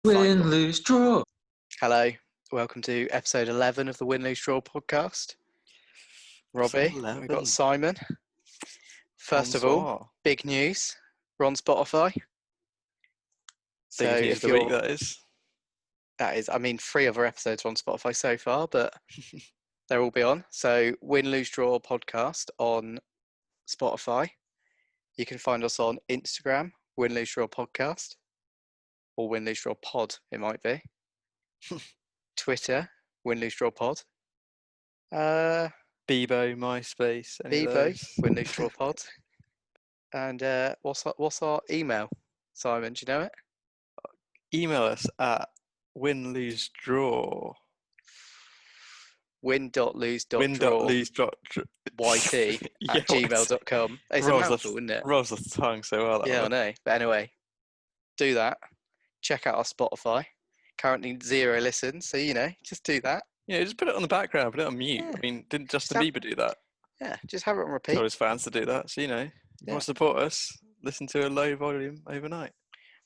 Win, lose, draw. Hello, welcome to episode 11 of the Win, Lose, Draw podcast. Robbie, we've got Simon. First of all, big news. We're on Spotify. Biggest news of the week, that is. That is, 3 other episodes are on Spotify so far, but they'll all be on. So, Win, Lose, Draw podcast on Spotify. You can find us on Instagram, Win, Lose, Draw podcast, or Win, Lose, Draw pod, it might be. Twitter, Win, Lose, Draw pod. Bebo, MySpace, Bebo, Win, Lose, Draw pod. And what's our email, Simon? Do you know it? Email us at winlosedraw. Win.lose.draw YT at gmail.com. It's a mouthful, isn't it? Rolls off the tongue so well. Yeah, I know. But anyway, do that. Check out our Spotify. Currently 0 listens, so just do that. Yeah, just put it on the background, put it on mute. Yeah. I mean, didn't Justin Bieber do that? Yeah, just have it on repeat. Told his fans to do that, so you want to support us, listen to a low volume overnight.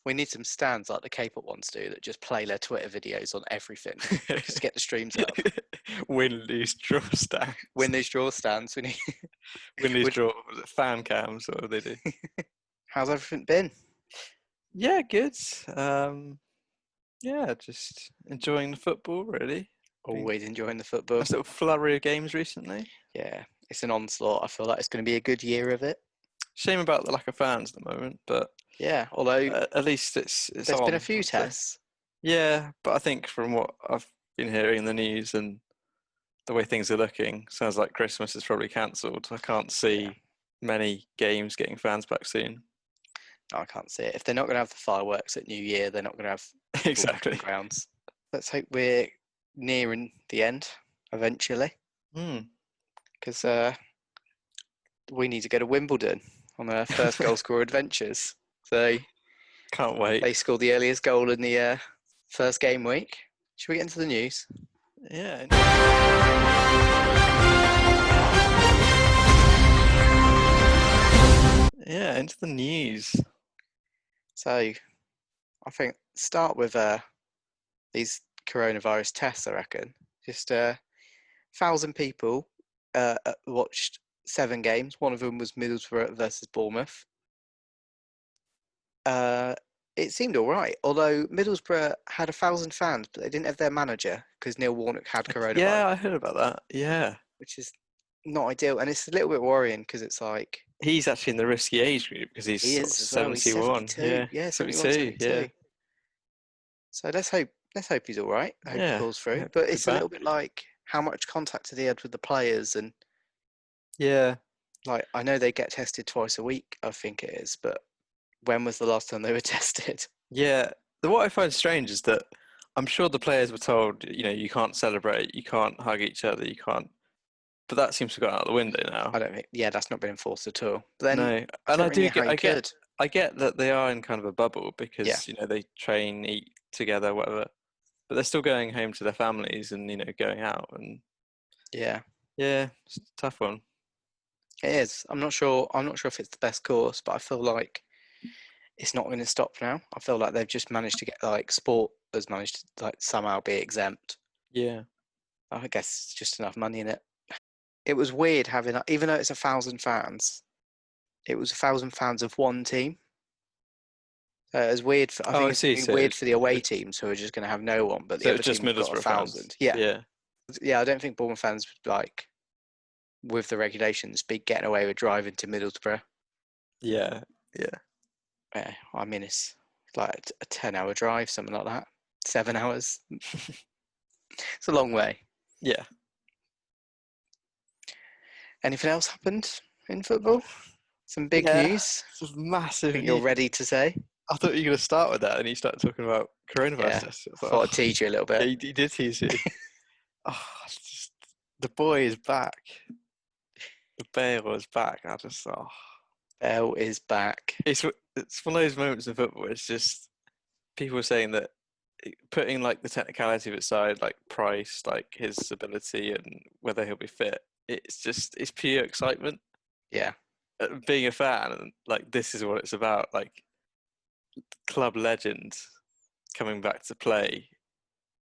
We need some stands like the K-pop ones do that just play their Twitter videos on everything. Just get the streams up. Win, lose, draw stands. Win, lose, draw stands. We need win, lose, draw. Fan cams, what do they do? How's everything been? Yeah, good. Yeah, just enjoying the football, really. Always enjoying the football. A sort of flurry of games recently. Yeah, it's an onslaught. I feel like it's going to be a good year of it. Shame about the lack of fans at the moment, but yeah, although at least it's there's been a few tests. Yeah, but I think from what I've been hearing in the news and the way things are looking, sounds like Christmas is probably cancelled. I can't see many games getting fans back soon. No, I can't see it. If they're not going to have the fireworks at New Year, they're not going to have exactly grounds. Let's hope we're nearing the end eventually, because we need to go to Wimbledon on our first goal scorer adventures. So can't wait. They scored the earliest goal in the first game week. Should we get into the news? Yeah. Yeah, into the news. So, I think start with these coronavirus tests, I reckon. Just 1,000 people watched 7 games. One of them was Middlesbrough versus Bournemouth. It seemed all right, although Middlesbrough had 1,000 fans, but they didn't have their manager because Neil Warnock had coronavirus. Yeah, I heard about that. Yeah. Which is not ideal. And it's a little bit worrying because it's like... He's actually in the risky age group because he's 71. Well. He's 72. Yeah, 72. Yeah. So let's hope he's all right. I hope he pulls through. But it's a little bit like how much contact had he had with the players and... Yeah. Like, I know they get tested twice a week, I think it is, but when was the last time they were tested? Yeah. What I find strange is that I'm sure the players were told, you can't celebrate, you can't hug each other, you can't. But that seems to go out the window now. I don't think. Yeah, that's not been enforced at all. But then, no, and I get that they are in kind of a bubble because they train, eat together, whatever. But they're still going home to their families and going out and. Yeah. Yeah, it's a tough one. It is. I'm not sure if it's the best course, but I feel like it's not going to stop now. I feel like they've just managed to get sport has managed to somehow be exempt. Yeah. I guess it's just enough money in it. It was weird having, even though it's 1,000 fans, it was 1,000 fans of one team. It was weird. I think it's weird for the away teams who are just going to have no one, but the other team got 1,000. Yeah. Yeah, I don't think Bournemouth fans would with the regulations, be getting away with driving to Middlesbrough. Yeah. I mean, it's like a 10-hour drive, something like that. 7 hours. It's a long way. Yeah. Anything else happened in football? Some big news? Some massive news. You're ready to say? I thought you were going to start with that and you started talking about coronavirus tests. I thought I'd tease you a little bit. Yeah, you did tease you. The boy is back. The Bale is back. Bale is back. It's one of those moments in football. It's just people saying that putting the technicality of it aside, price, his ability and whether he'll be fit. It's pure excitement. Yeah. Being a fan and this is what it's about. Club legend. coming back to play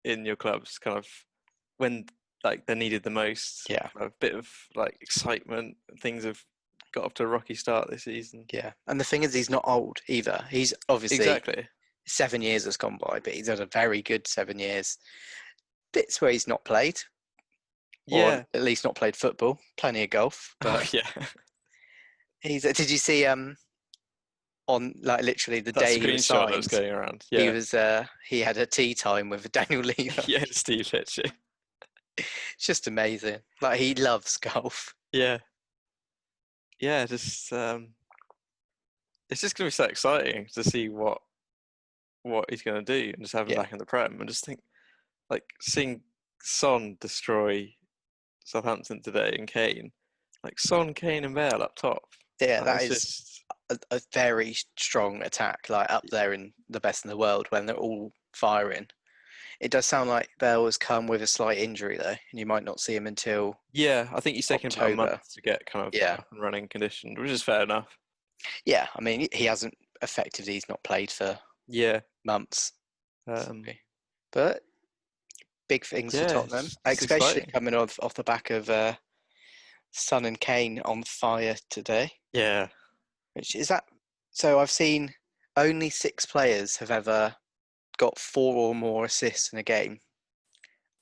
in your clubs, kind of when like they're needed the most. Yeah. A bit of like excitement. Things have got off to a rocky start this season. Yeah. And the thing is, he's not old either. He's obviously Exactly. 7 years has gone by, but he's had a very good 7 years. Bits where he's not played, or Yeah. at least not played football. Plenty of golf, Oh but yeah. he's. Did you see on like literally the That day he was screenshot that was signed? going around. He Yeah. was he had a tea time with Daniel Levy. Yeah, Steve Hitching. It's just amazing. Like he loves golf. Yeah. Yeah, just it's just gonna be so exciting to see what he's gonna do and just have him Yeah. back in the Prem and just think like seeing Son destroy Southampton today and Kane. Like Son, Kane and Bale up top. Yeah, Like, that it's is just a very strong attack, like up there in the best in the world when they're all firing. It does sound like Bell has come with a slight injury though, and you might not see him until yeah, I think he's taken about a October. month to get kind of Yeah, up and running conditioned, which is fair enough. yeah. I mean, he hasn't effectively. He's not played for Yeah. months, Um, but big things for yeah, Tottenham, it's especially exciting. coming off the back of Son and Kane on fire today. Yeah. Which is that? So I've seen only 6 players have ever got 4 or more assists in a game,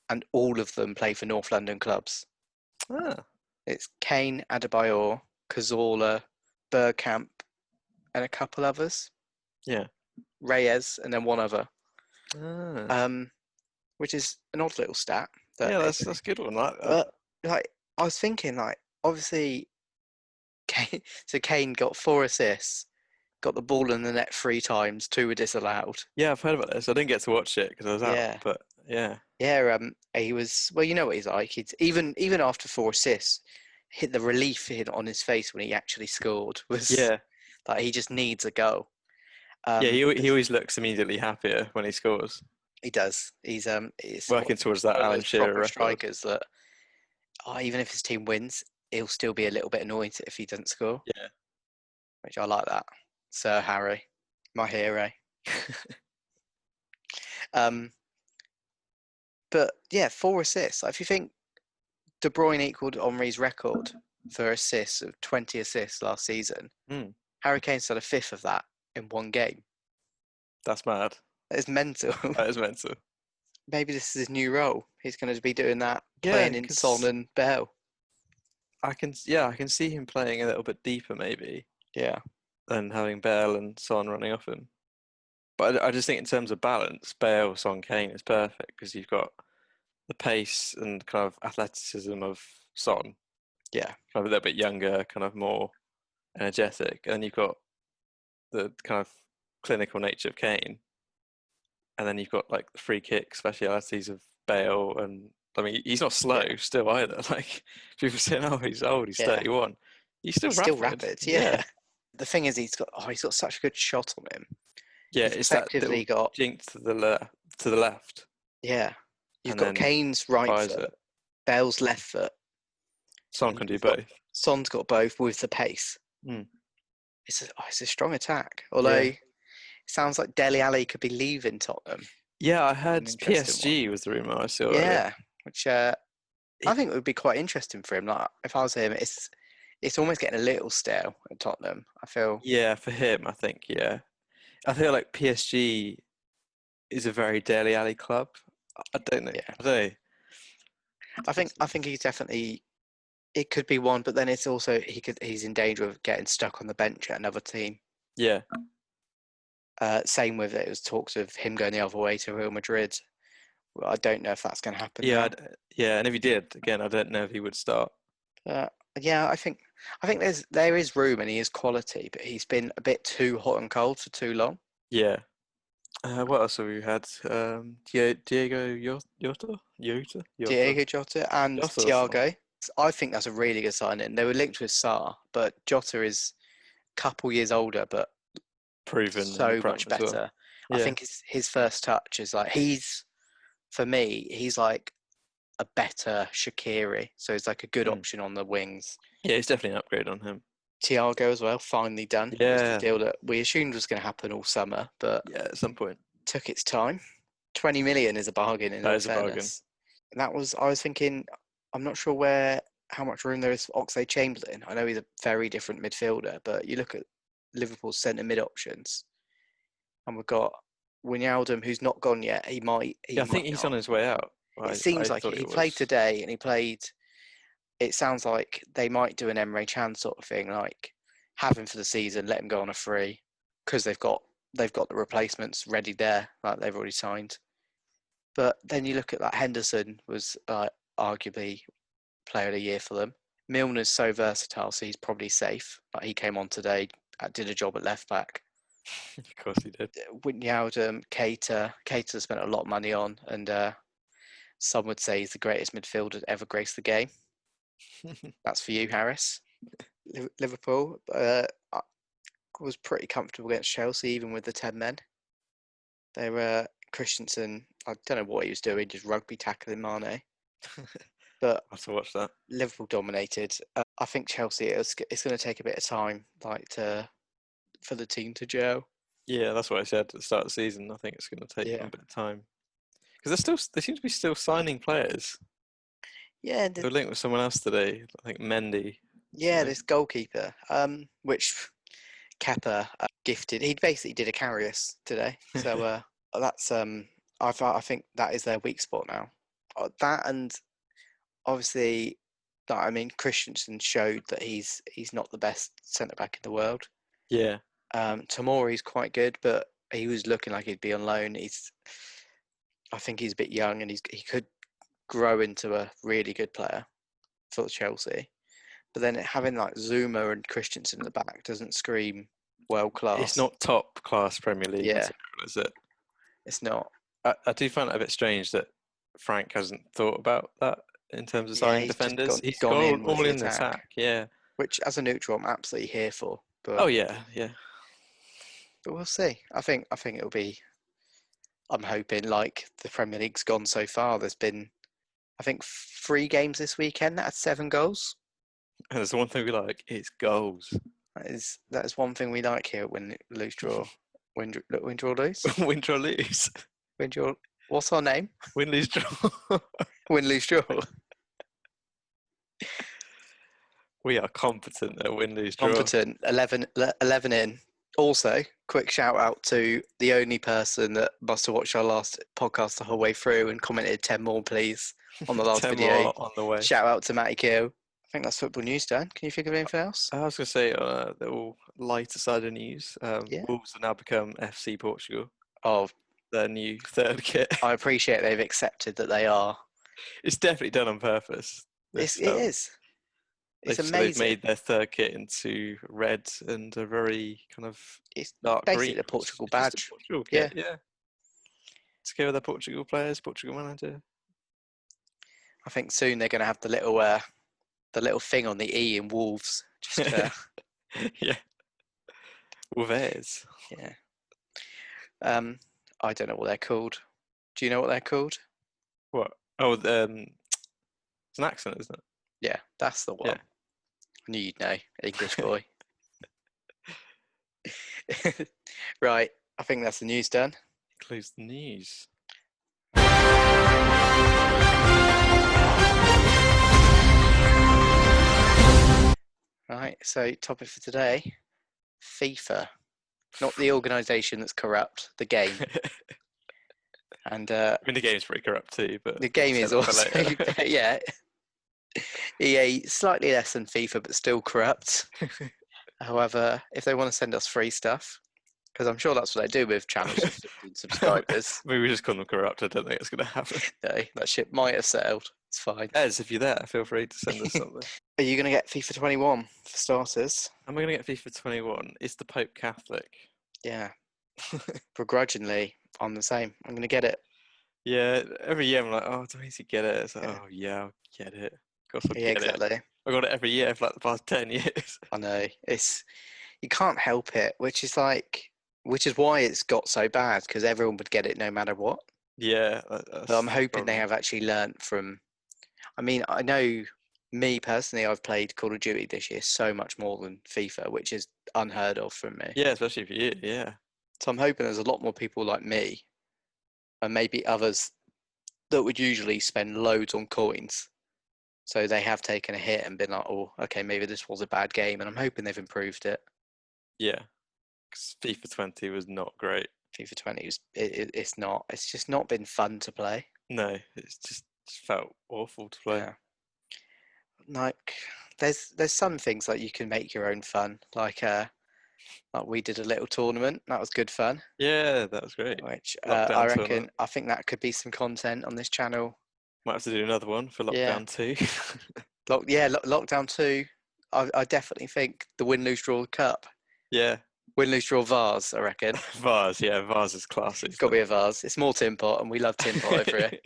and all of them play for North London clubs. Ah, It's Kane, Adebayor, Cazorla, Bergkamp, and a couple others. yeah. Reyes, and then one other. Ah. Which is an odd little stat. Yeah, that's a good one. Like that. But like, I was thinking, like, obviously, Kane got 4 assists, got the ball in the net 3 times, 2 were disallowed. Yeah, I've heard about this. I didn't get to watch it because I was out, Yeah, but yeah. yeah. He was well. You know what he's like. He's even after 4 assists, hit the relief hit on his face when he actually scored was Yeah. like he just needs a goal. Yeah, he But always looks immediately happier when he scores. he does. He's Working towards that one of Alan those Shearer proper record. strikers that even if his team wins, he'll still be a little bit annoyed if he doesn't score. Yeah. Which I like that. Sir Harry, my hero. Um, but yeah, 4 assists. If you think De Bruyne equaled Henry's record for assists of 20 assists last season, Harry Kane's had a fifth of that in one game. That's mad. That is mental. That is mental. Maybe this is his new role. He's going to be doing that, Yeah, playing in Son and Bell. I can see him playing a little bit deeper maybe Yeah. than having Bale and Son running off him. But I just think in terms of balance, Bale, Son, Kane is perfect because you've got the pace and kind of athleticism of Son. Yeah. Kind of a little bit younger, kind of more energetic. And then you've got the kind of clinical nature of Kane. And then you've got like the free kick specialities of Bale. And I mean, he's not slow still either. Like people saying, oh, he's old, he's 31. He's still He's rapid. Yeah. The thing is, he's got such a good shot on him. Yeah, He's it's that little effectively got jink to the left. Yeah. You've And got then Kane's right fires foot, it. Bale's left foot. Son can do both. Son's got both with the pace. Mm. It's a strong attack. Although Yeah. it sounds like Dele Alli could be leaving Tottenham. Yeah, I An heard interesting PSG was the rumor I saw earlier. Yeah, which I think would be quite interesting for him. Like if I was him, it's almost getting a little stale at Tottenham. I feel. Yeah, for him, I think. Yeah, I feel like PSG is a very Dele Alli club. I don't know. Yeah. I don't know. I think he's definitely. It could be one, but then it's also he's in danger of getting stuck on the bench at another team. Yeah. Same with it was talks of him going the other way to Real Madrid. Well, I don't know if that's going to happen. Yeah, now. yeah, and if he did, again, I don't know if he would start. Yeah, I think there is room and he is quality, but he's been a bit too hot and cold for too long. Yeah. What else have we had? Diego Jota? Diego Jota and Jota's Thiago. I think that's a really good signing. They were linked with Sarr, but Jota is a couple years older, but proven so much better. Well. Yeah. I think his first touch is like for me, he's like a better Shaqiri. So he's like a good option on the wings. Yeah, he's definitely an upgrade on him. Thiago as well, finally done. Yeah. It was the deal that we assumed was going to happen all summer, but yeah, at some point. took its time. 20 million is a bargain in That all is a bargain. fairness. And I was thinking, I'm not sure how much room there is for Oxlade-Chamberlain. I know he's a very different midfielder, but you look at Liverpool's centre mid options, and we've got Wijnaldum, who's not gone yet. He might I think he's not. on his way out. It I seems like thought he it played was. today, and he played. It sounds like they might do an Emre Can sort of thing, like have him for the season, let him go on a free, because they've got the replacements ready there, like they've already signed. But then you look at that Henderson was arguably player of the year for them. Milner's so versatile, so he's probably safe. Like he came on today, did a job at left back. Of course he did. Wijnaldum, Keita spent a lot of money on, and some would say he's the greatest midfielder to ever grace the game. That's for you, Harris. Liverpool was pretty comfortable against Chelsea, even with the 10 men. They were Christensen. I don't know what he was doing, just rugby tackling Mane. But I have to watch that. Liverpool dominated. I think Chelsea. It's going to take a bit of time, for the team to gel. Yeah, that's what I said at the start of the season. I think it's going to take them a bit of time because they seem to be still signing players. Yeah, They were linked with someone else today. I think Mendy. Yeah, this goalkeeper, which Kepa gifted. He basically did a Karius today. So that's I think that is their weak spot now. That and obviously, I mean, Christensen showed that he's not the best centre back in the world. Yeah. Tomori's quite good, but he was looking like he'd be on loan. I think he's a bit young, and he could grow into a really good player for Chelsea. But then having like Zuma and Christensen in the back doesn't scream world class. It's not top class Premier League material, is it? It's not. I do find it a bit strange that Frank hasn't thought about that in terms of signing defenders. He's gone all in the attack. Yeah. Which, as a neutral, I'm absolutely here for. But oh yeah. But we'll see. I think it'll be. I'm hoping, like the Premier League's gone so far. There's been, I think, 3 games this weekend that had 7 goals. And there's one thing we like: it's goals. That is one thing we like here at Win Lose Draw. Win Draw Lose. Win draw lose. Win Draw. What's our name? Win lose draw. Win Lose Draw. We are competent at win lose draw. Competent. 11 in. Also, quick shout out to the only person that must have watched our last podcast the whole way through and commented 10 more, please, on the last 10 video. more on the way. Shout out to Matty Keel. I think that's football news, Dan. Can you think of anything else? I was going to say, the all lighter side of news. Wolves have now become FC Portugal. Oh, their new third kit. I appreciate they've accepted that they are. It's definitely done on purpose. It is. It's amazing. They've made their third kit into red and a very kind of dark basically green. The Portugal badge. Portugal kit, yeah. To go with their Portugal players, Portugal manager. I think soon they're going to have the little thing on the E in Wolves. Just yeah. Wolves. Yeah. I don't know what they're called. Do you know what they're called? What? Oh, it's an accent, isn't it? Yeah, that's the one. Yeah. I knew you'd know, English boy. Right, I think that's the news done. Includes the news. Right, so topic for today, FIFA. Not the organisation that's corrupt, the game. And I mean, the game's pretty corrupt too, but the game is also, yeah. EA slightly less than FIFA, but still corrupt. However, if they want to send us free stuff, because I'm sure that's what they do with channels with 15 subscribers. Maybe we just call them corrupt. I don't think it's going to happen. No, that ship might have sailed. It's fine. Ez, if you're there, feel free to send us something. Are you going to get FIFA 21 for starters? Am I going to get FIFA 21? Is the Pope Catholic? Yeah. Begrudgingly, I'm the same. I'm going to get it. Yeah, every year I'm like, oh, do I need to get it? It's like, oh, yeah, I'll get it. Of course I'll get it. I got it every year for like the past 10 years. I know. You can't help it, which is why it's got so bad, because everyone would get it no matter what. Yeah. But I'm hoping they have actually learnt from... I mean, I know me personally, I've played Call of Duty this year so much more than FIFA, which is unheard of from me. Yeah, especially for you, yeah. So I'm hoping there's a lot more people like me and maybe others that would usually spend loads on coins. So they have taken a hit and been like, oh, okay, maybe this was a bad game, and I'm hoping they've improved it. Yeah, because FIFA 20 was not great. FIFA 20 it's not. It's just not been fun to play. No, it's just felt awful to play. Yeah. Like there's some things like you can make your own fun. Like we did a little tournament. That was good fun. Yeah, that was great. Which Lockdown tournament. I think that could be some content on this channel. Might have to do another one for Yeah. Lockdown 2. Lockdown 2. I definitely think the win lose draw cup. Yeah. Win lose draw vase, I reckon. Vase, yeah, vase is classic. It's got to be a vase. It's more tin pot, and we love tin pot over here.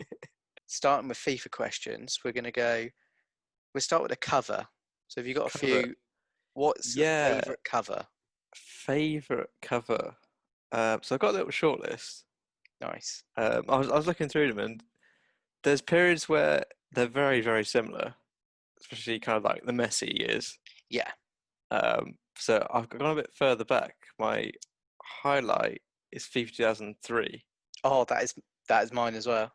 Starting with FIFA questions, we'll start with a cover. So have you got a few? What's your favourite cover? Favourite cover. So I've got a little shortlist. Nice. I was looking through them, and there's periods where they're very, very similar, especially kind of like the Messi years. Yeah. So I've gone a bit further back. My highlight is FIFA 2003. Oh, that is mine as well.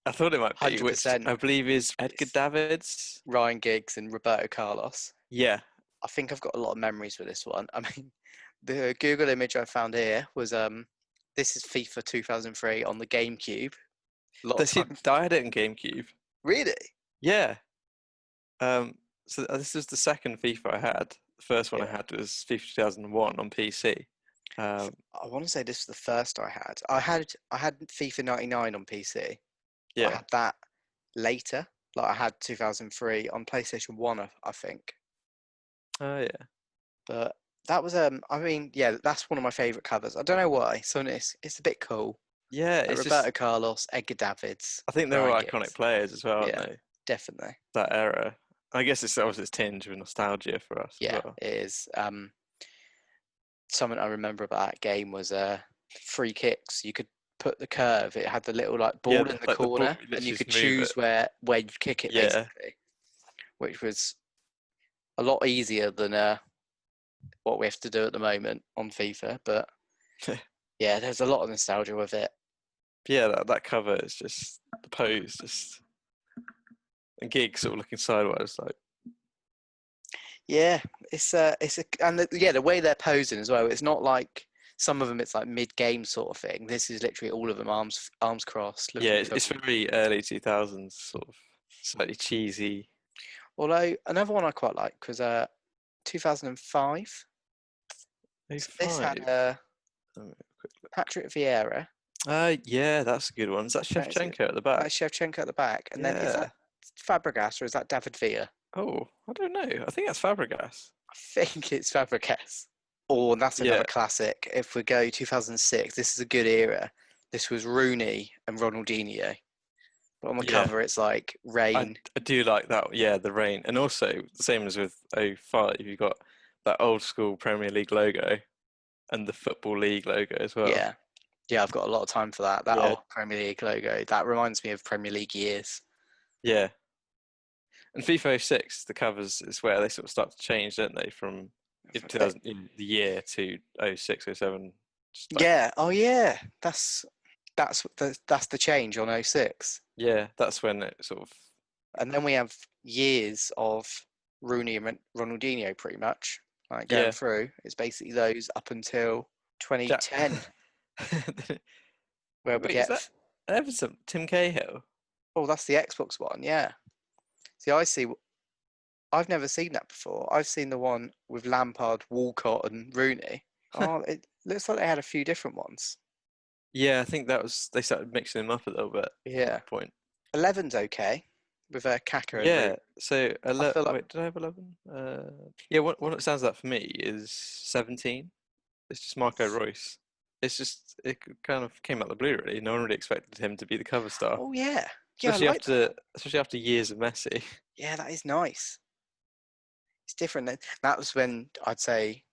I thought it might be, 100%. which I believe is Edgar Davids, Ryan Giggs, and Roberto Carlos. Yeah. I think I've got a lot of memories with this one. I mean, the Google image I found here was this is FIFA 2003 on the GameCube. I had it in GameCube. Really? Yeah. So this is the second FIFA I had. The first one I had was FIFA 2001 on PC. I want to say this was the first I had. I had FIFA 99 on PC. Yeah. I had that later. Like I had 2003 on PlayStation 1, I think. Oh yeah. But that was I mean, yeah, that's one of my favourite covers. I don't know why. So it's a bit cool. Yeah, like it's Roberto just, Carlos, Edgar Davids. I think they're all iconic Giggs. players as well, aren't they? Definitely. That era. I guess it's obviously it's tinged with nostalgia for us as well. It is. Something I remember about that game was free kicks. You could put the curve. It had the little like ball in the corner, and you could choose where you kick it basically, which was a lot easier than what we have to do at the moment on FIFA. But yeah, there's a lot of nostalgia with it. Yeah, that cover is just the pose, just and Giggs sort of looking sideways, like. Yeah, the way they're posing as well. It's not like some of them. It's like mid-game sort of thing. This is literally all of them arms crossed. Yeah, it's very early 2000s, sort of slightly cheesy. Although another one I quite like was 2005. So this had Patrick Vieira. Yeah, that's a good one. Is that Shevchenko at the back? That's Shevchenko at the back. And then is that Fabregas or is that David Villa? Oh, I don't know. I think that's Fabregas. I think it's Fabregas. Oh, and that's another classic. If we go 2006, this is a good era. This was Rooney and Ronaldinho. But on the cover, it's like rain. I do like that. Yeah, the rain. And also, the same as with 05, you've got that old school Premier League logo and the Football League logo as well. Yeah. Yeah, I've got a lot of time for that. That old Premier League logo. That reminds me of Premier League years. Yeah. And FIFA 06, the covers is where they sort of start to change, don't they? From 2000 in the year to 06, 07. Yeah. Oh, yeah. That's the change on 06. Yeah, that's when it sort of. And then we have years of Rooney and Ronaldinho, pretty much like going through. It's basically those up until 2010. Where we get Everton, Tim Cahill. Oh, that's the Xbox one, yeah. See, I've never seen that before. I've seen the one with Lampard, Walcott, and Rooney. Oh, it looks like they had a few different ones. Yeah, I think they started mixing them up a little bit. Yeah. At that point. 11's okay with Kaka. Yeah. So 11. Wait, did I have 11? Yeah. What it sounds like for me is 17. It's just Marco Reus. It kind of came out of the blue, really. No one really expected him to be the cover star. Oh yeah. Especially after years of Messi. Yeah, that is nice. It's different. That was when I'd say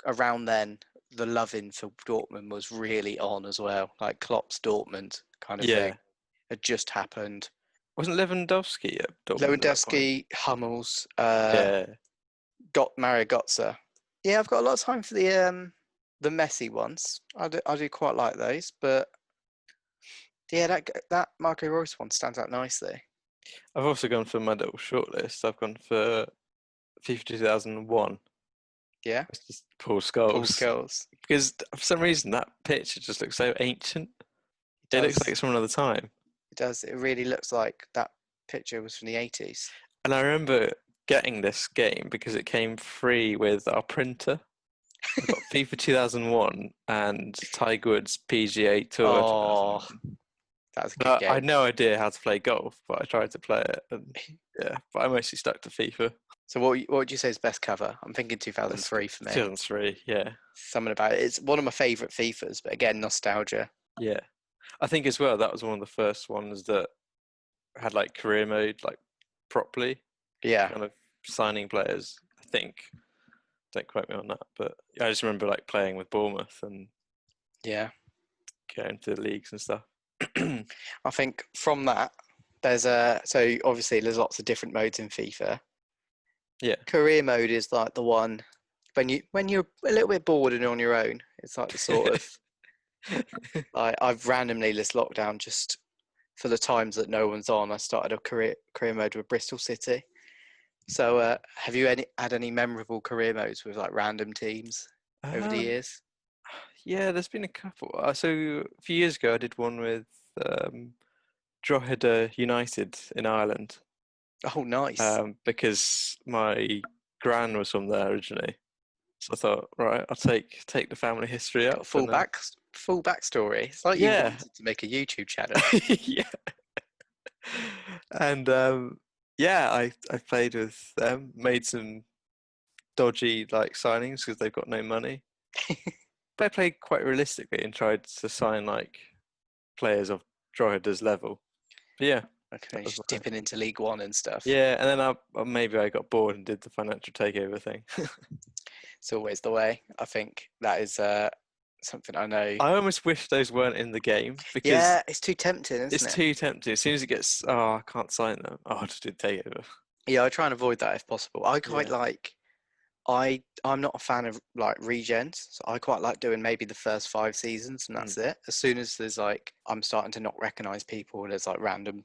around then the loving for Dortmund was really on as well. Like Klopp's Dortmund kind of thing had just happened. Wasn't Lewandowski at Dortmund? Lewandowski, Hummels, got Mario Götze. Yeah, I've got a lot of time for the Messi ones. I do quite like those, but Yeah, that Marco Reus one stands out nicely. I've also gone for my little shortlist. I've gone for FIFA 2001. Yeah, It's just Paul Paul Scholes. Scholes. Because for some reason that picture just looks so ancient. It It looks like does. it's from another time. It does. It really looks like that picture was from the 80s. And I remember getting this game because it came free with our printer. I got FIFA 2001 and Tiger Woods PGA Tour Oh, 2001. that was a good But I game. had no idea how to play golf, but I tried to play it, and yeah, but I mostly stuck to FIFA. So what would you say is best cover? I'm thinking That's 2003 for me. 2003, yeah. Something about it. It's one of my favourite FIFAs, but again, nostalgia. Yeah. I think as well that was one of the first ones that had like career mode like properly, Yeah, kind of signing players. I think. Don't quote me on that, but I just remember like playing with Bournemouth and yeah. going to the leagues and stuff. I think from that, so obviously there's lots of different modes in FIFA. Yeah. Career mode is like the one when you're a little bit bored and on your own. It's like the sort of I've randomly this lockdown just for the times that no one's on. I started a career mode with Bristol City. So have you had any memorable career modes with like random teams over the Um, years? yeah, there's been a couple. So a few years ago, I did one with Drogheda United in Ireland Oh, nice. because my gran was from there originally. So I thought, right, I'll take the family history Got up, a and then full backstory. It's like you yeah, wanted to make a YouTube channel. yeah, and yeah, I played with them, made some dodgy like signings because they've got no money. But I played quite realistically and tried to sign like players of Droghed's level. But yeah, Okay, that was just my dipping into League One and stuff. yeah. And then maybe I got bored and did the financial takeover thing. It's always the way. I think that is something I know. I almost wish those weren't in the game because Yeah, it's too tempting, it's isn't it? too tempting. As soon as it gets, oh, I can't sign them. Oh, I just did takeover. Yeah, I try and avoid that if possible. I quite Yeah. like. I'm not a fan of like regens, so I quite like doing maybe the first 5 seasons and Mm. that's it. As soon as there's like I'm starting to not recognize people and there's like random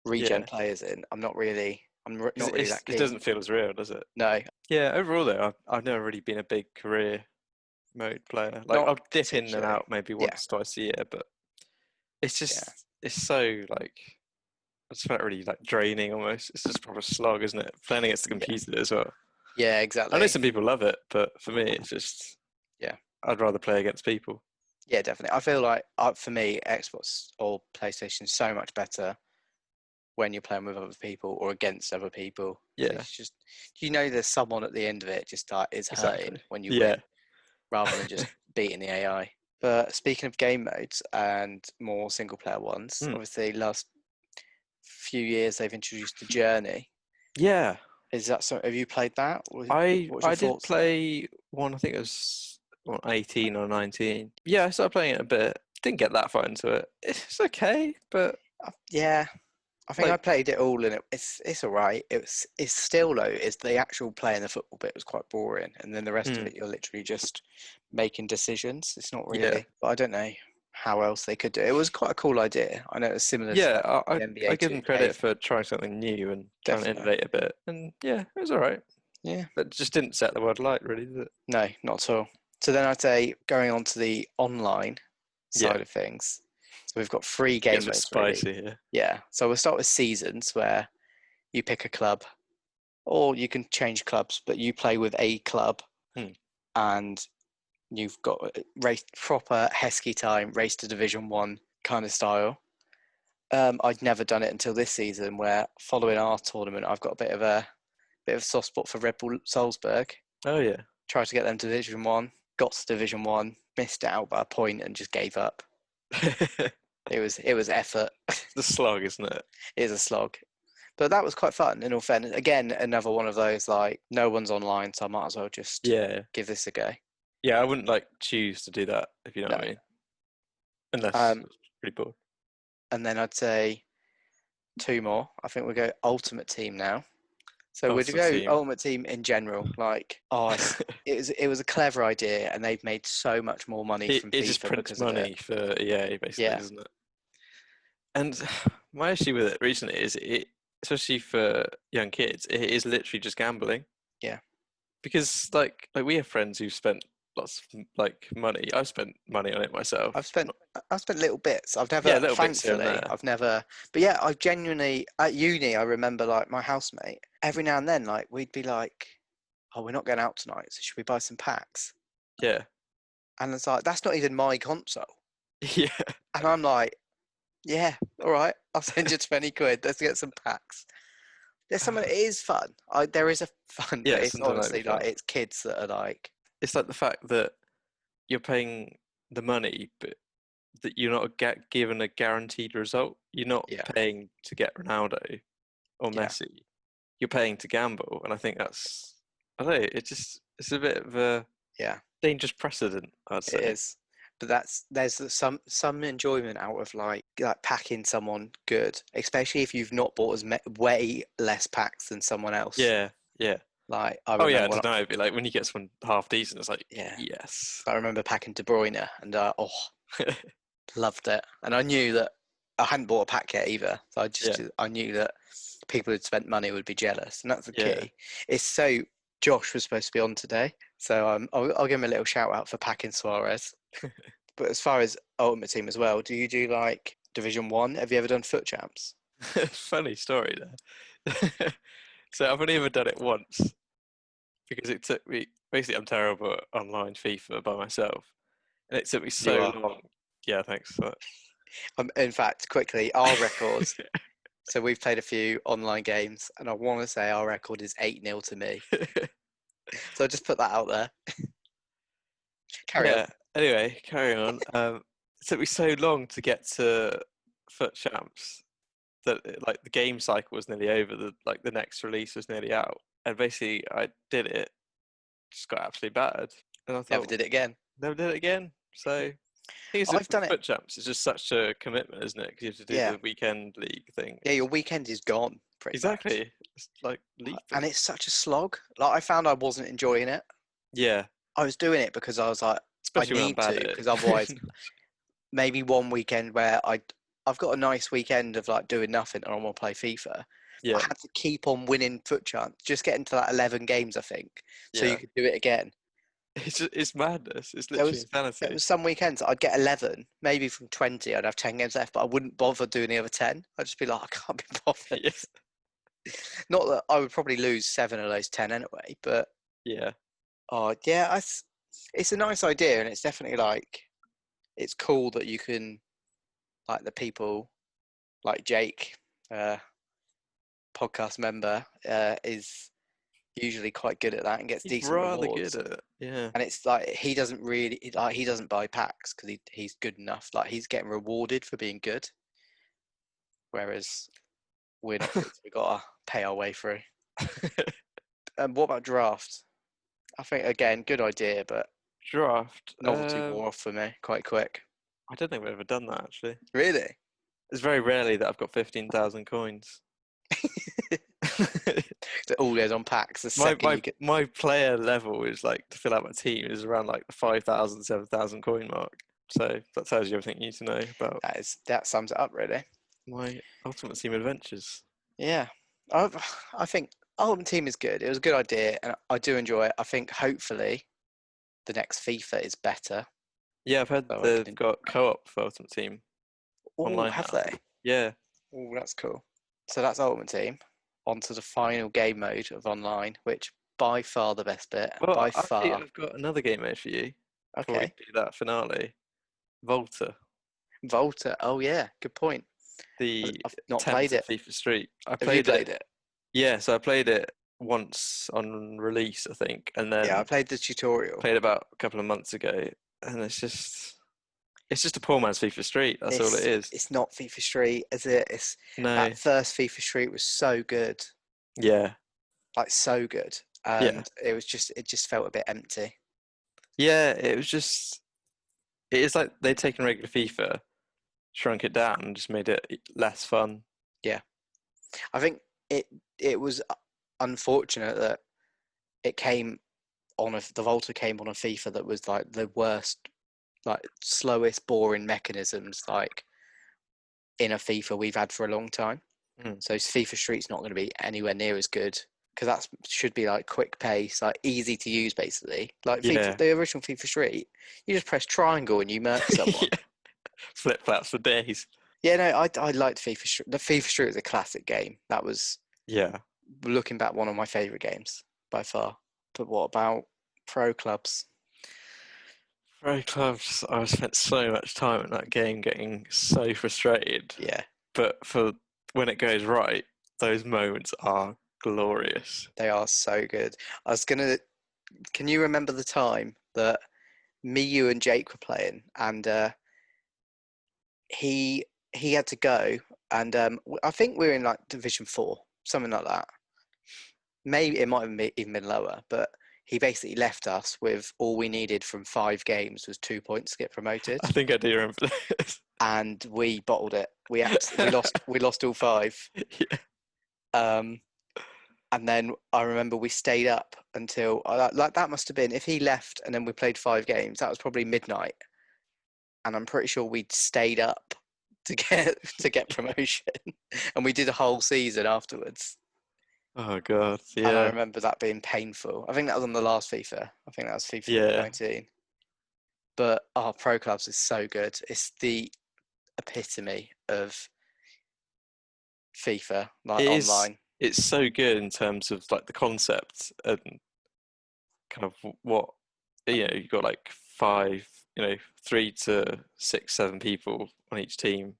regen Yeah. players in, not really that It keen. doesn't feel as real, does it? No, Yeah. Overall, though, I've never really been a big career mode player. Like not I'll dip in and particularly. out maybe Yeah, once, twice a year, but it's yeah, just it's so like I just felt really like draining almost. It's just a proper slog, isn't it? Playing against the yeah, computer as well. yeah, I know exactly. some people love it, but for me, it's just Yeah, I'd rather play against people. yeah, definitely. I feel like for me, Xbox or PlayStation is so much better when you're playing with other people or against other people. Yeah, It's just there's someone at the end of it just like is hurting exactly. when you Yeah. win rather than just beating the AI. But speaking of game modes and more single player ones, Mm. obviously last few years they've introduced the journey. Yeah, Is that so? Have you played that? What's your I did thoughts on it? play one. I think it was 18 or 19. Yeah, I started playing it a bit. Didn't get that far into it. It's okay, but Yeah, I think I like played it all and it's all right. It's still though. It's the actual playing the football bit was quite boring, and then the rest of mm, it you're literally just making decisions. It's not yeah, really. But I don't know how else they could do it. It was quite a cool idea. I know it's similar to yeah. like the I NBA give them 2K credit thing. for trying something new and trying to Definitely. innovate a bit. And yeah, it was all right. Yeah. But it just didn't set the world alight, really, did it? No, not at all. So then I'd say going on to the online Yeah, side of things. So we've got three gets game a bit modes really. spicy here. Yeah. So we'll start with seasons where you pick a club or you can change clubs, but you play with a club Hmm. and you've got race proper Heskey time, race to Division One kind of style. I'd never done it until this season, where following our tournament, I've got a bit of a soft spot for Red Bull Salzburg. Oh yeah, Tried to get them to Division One, got to Division One, missed out by a point, and just gave up. it's It was effort. the slog, isn't it? It is a slog, but that was quite fun. In all fairness, again, another one of those like no one's online, so I might as well just Yeah, give this a go. yeah. I wouldn't like choose to do that if you know No, what I mean, unless um, it's pretty bored. and then I'd say two more. I think we go Ultimate Team now. So we'd Ultimate go Team. Ultimate Team in general. Like, it was a clever idea, and they've made so much more money from It just FIFA prints because of it. money for EA, basically, Yeah, doesn't it? And my issue with it recently is especially for young kids, it is literally just gambling. Yeah. Because like we have friends who've spent lots of like money. I've spent money on it I've myself. spent I've spent little bits. I've Yeah, never, little bits here and thankfully, there. I've never. But yeah, I genuinely at uni. I remember like my housemate. Every now and then, like we'd be like, "Oh, we're not going out tonight, so should we buy some packs?" Yeah. And it's like that's not even my console. Yeah. And I'm like, "Yeah, all right, I'll send you 20 quid. Let's get some packs." There's some. It is fun. There is a fun, but Yeah, it's sometimes that'd be honestly like fun. it's kids that are like, It's like the fact that you're paying the money, but that you're not given a guaranteed result. You're not yeah, paying to get Ronaldo or yeah, Messi. You're paying to gamble, and I think I don't know. It's a bit of a yeah. dangerous precedent, I'd It say. is, but there's some enjoyment out of like packing someone good, especially if you've not bought way less packs than someone else. Yeah, yeah. Like I Oh yeah, remember I don't know. It'd be like when you get someone half decent, it's like yeah, yes. I remember packing De Bruyne, and loved it. And I knew that I hadn't bought a pack yet either, so Yeah, I knew that people who'd spent money would be jealous, and that's the yeah. key. It's so Josh was supposed to be on today, so I'll give him a little shout out for packing Suarez. But as far as Ultimate Team as well, do you do like Division One? Have you ever done Foot Champs? Funny story there. So I've only ever done it once because it took me. Basically, I'm terrible at online FIFA by myself, and it took me You so are. long. Yeah, thanks. In fact, quickly, our record. So we've played a few online games, and I want to say our record is 8-0 to me. So I'll just put that out there. Carry on. Yeah. Anyway, carrying on. It took me so long to get to Foot Champs that like the game cycle was nearly over. The next release was nearly out, and basically I did it, just got absolutely battered, and I Never thought did it again. never did it again. So I think it's I've with done it. Foot Champs. It's just such a commitment, isn't it? Because you have to do Yeah. the weekend league thing. Yeah, your weekend is gone pretty much. Exactly. It's like lethal. And it's such a slog. Like I found I wasn't enjoying it. Yeah, I was doing it because I was like, I especially when I'm need bad to, at because it. otherwise maybe one weekend where I've got a nice weekend of like doing nothing and I want to play FIFA. I Yeah, had to keep on winning foot chance, just getting to that 11 games, I think, so you yeah. could do it again. It's madness. It's There literally was there insanity. was some weekends I'd get 11, maybe from 20, I'd have 10 games left, but I wouldn't bother doing the other 10. I'd just be like, I can't be bothered. Yeah, Not that I would probably lose 7 of those 10 anyway, but yeah. oh yeah, it's a nice idea, and it's definitely like it's cool that you can like the people like Jake, uh, podcast member, is usually quite good at that and gets He's decent rather good rewards. at it. Yeah. And it's like he doesn't buy packs because he's good enough. Like he's getting rewarded for being good, whereas we're not good. So we gotta pay our way through. What about draft? I think again, good idea, but Draft. novelty wore off for me quite quick. I don't think we've ever done that actually. Really? It's very rarely that I've got 15,000 coins. It all goes on packs the my second my you get. my player level is like to fill out my team is around like the 5,000, 7,000 coin mark. So that tells you everything you need to know about That sums it up really. my Ultimate Team adventures. Yeah, I think Ultimate Team is good. It was a good idea, and I do enjoy it. I think hopefully the next FIFA is better. Yeah, I've heard So I they've can. got co-op for Ultimate Team Oh, online have now. they? Yeah. Oh, that's cool. So that's Ultimate Team. On to the final game mode of online, which by far the best bit. Well, By actually, far. I've got another game mode for you before we Okay. do that finale. Volta, Volta. Oh yeah, good point. the I've not played attempt at it. FIFA Street. I Have you played it. played it? Yeah, so I played it once on release, I think, and Yeah, I then played the tutorial. played about a couple of months ago, and it's just a poor man's FIFA Street. That's all it is. It's not FIFA Street, is it? It's No. that first FIFA Street was so good, Yeah. like so good, Yeah. and it just felt a bit empty. Yeah. It was just. It is like they'd taken regular FIFA, shrunk it down, and just made it less fun. Yeah, I think it it was unfortunate that it came the Volta came on a FIFA that was like the worst, like slowest, boring mechanisms. Like in a FIFA we've had for a long time. So FIFA Street's not going to be anywhere near as good because that should be like quick pace, like easy to use, basically. Like FIFA, the original FIFA Street, you just press triangle and you murk someone. Flip flaps for days. Yeah, no, I liked FIFA Street. The FIFA Street was a classic game. That was, looking back, one of my favourite games by far. But what about pro clubs? Pro clubs, I spent so much time in that game getting so frustrated. Yeah. But for when it goes right, those moments are glorious. They are so good. Can you remember the time that me, you, and Jake were playing, and he had to go, and I think we were in like Division 4, something like that. Maybe it might have even been lower, but he basically left us with all we needed from 5 games was 2 points to get promoted. I think I do remember this. And we bottled it. We lost all 5. Yeah. And then I remember we stayed up until like that must have been, if he left and then we played 5 games, that was probably midnight. And I'm pretty sure we'd stayed up to get promotion, and we did a whole season afterwards. Oh god, yeah. And I remember that being painful. I think that was on the last FIFA. I think that was FIFA 19. But pro clubs is so good. It's the epitome of FIFA, like online. It's so good in terms of like the concept and kind of what you've got like 5, 3 to 6, 7 people on each team,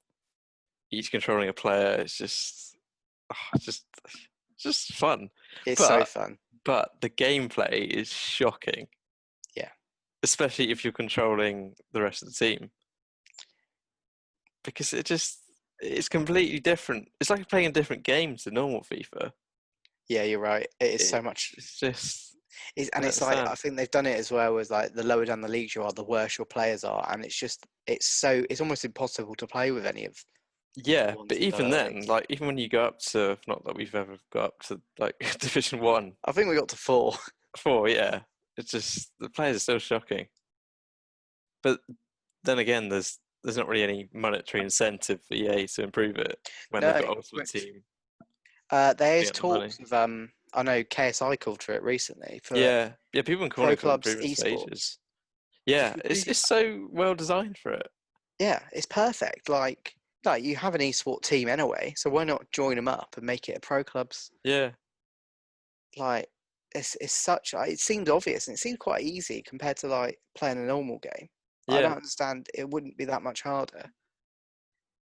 each controlling a player. It's just fun. It's so fun. But the gameplay is shocking. Yeah. Especially if you're controlling the rest of the team. Because it's completely different. It's like playing a different game to normal FIFA. Yeah, you're right. It is so much. It's just. It's like, I think they've done it as well as like the lower down the leagues you are, the worse your players are, and it's almost impossible to play with any of. Yeah, but even then, like even when you go up to, not that we've ever got up to like Division 1. I think we got to 4. 4, yeah. It's just the players are still shocking. But then again, there's not really any monetary incentive for EA to improve it when they've got Ultimate Team. There's talks of I know KSI called for it recently. Yeah, people have been calling for improvement stages. Yeah, it's so well designed for it. Yeah, it's perfect. Like you have an esport team anyway, so why not join them up and make it a pro clubs? Yeah. Like it's such. It seemed obvious and it seemed quite easy compared to like playing a normal game. Yeah. I don't understand. It wouldn't be that much harder.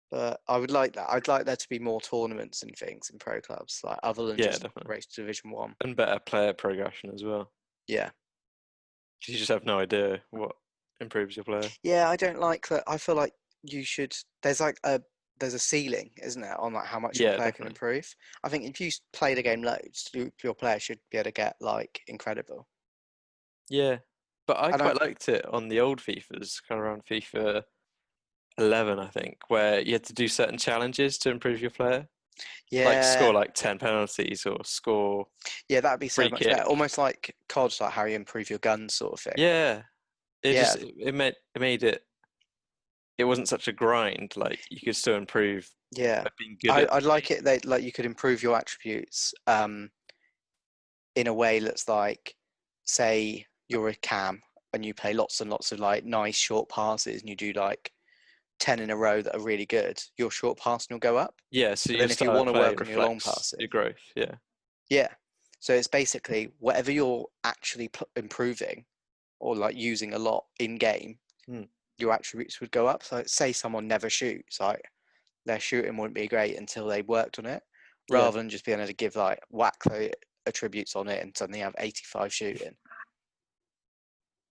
But I would like that. I'd like there to be more tournaments and things in pro clubs, like other than just race Division 1. And better player progression as well. Yeah. Because you just have no idea what improves your player. Yeah, I don't like that. I feel like you should. There's a ceiling, isn't there, on like how much your player can improve. I think if you play the game loads, your player should be able to get like incredible. Yeah, but I quite liked it on the old FIFAs, kind of around FIFA 11, I think, where you had to do certain challenges to improve your player. Yeah. Like score like 10 penalties or score. Yeah, that'd be so much better. Almost like COD, like how you improve your guns, sort of thing. Yeah. It made it. It wasn't such a grind. Like you could still improve. Yeah. By being good I'd like it that like you could improve your attributes in a way that's like, say you're a cam and you play lots and lots of like nice short passes and you do like 10 in a row that are really good, your short passing will go up. Yeah, so then if you want to work on your long passing, your growth, yeah. So it's basically whatever you're actually improving or like using a lot in game, your attributes would go up. So say someone never shoots, like their shooting wouldn't be great until they worked on it, rather than just being able to give like whack the attributes on it and suddenly have 85 shooting.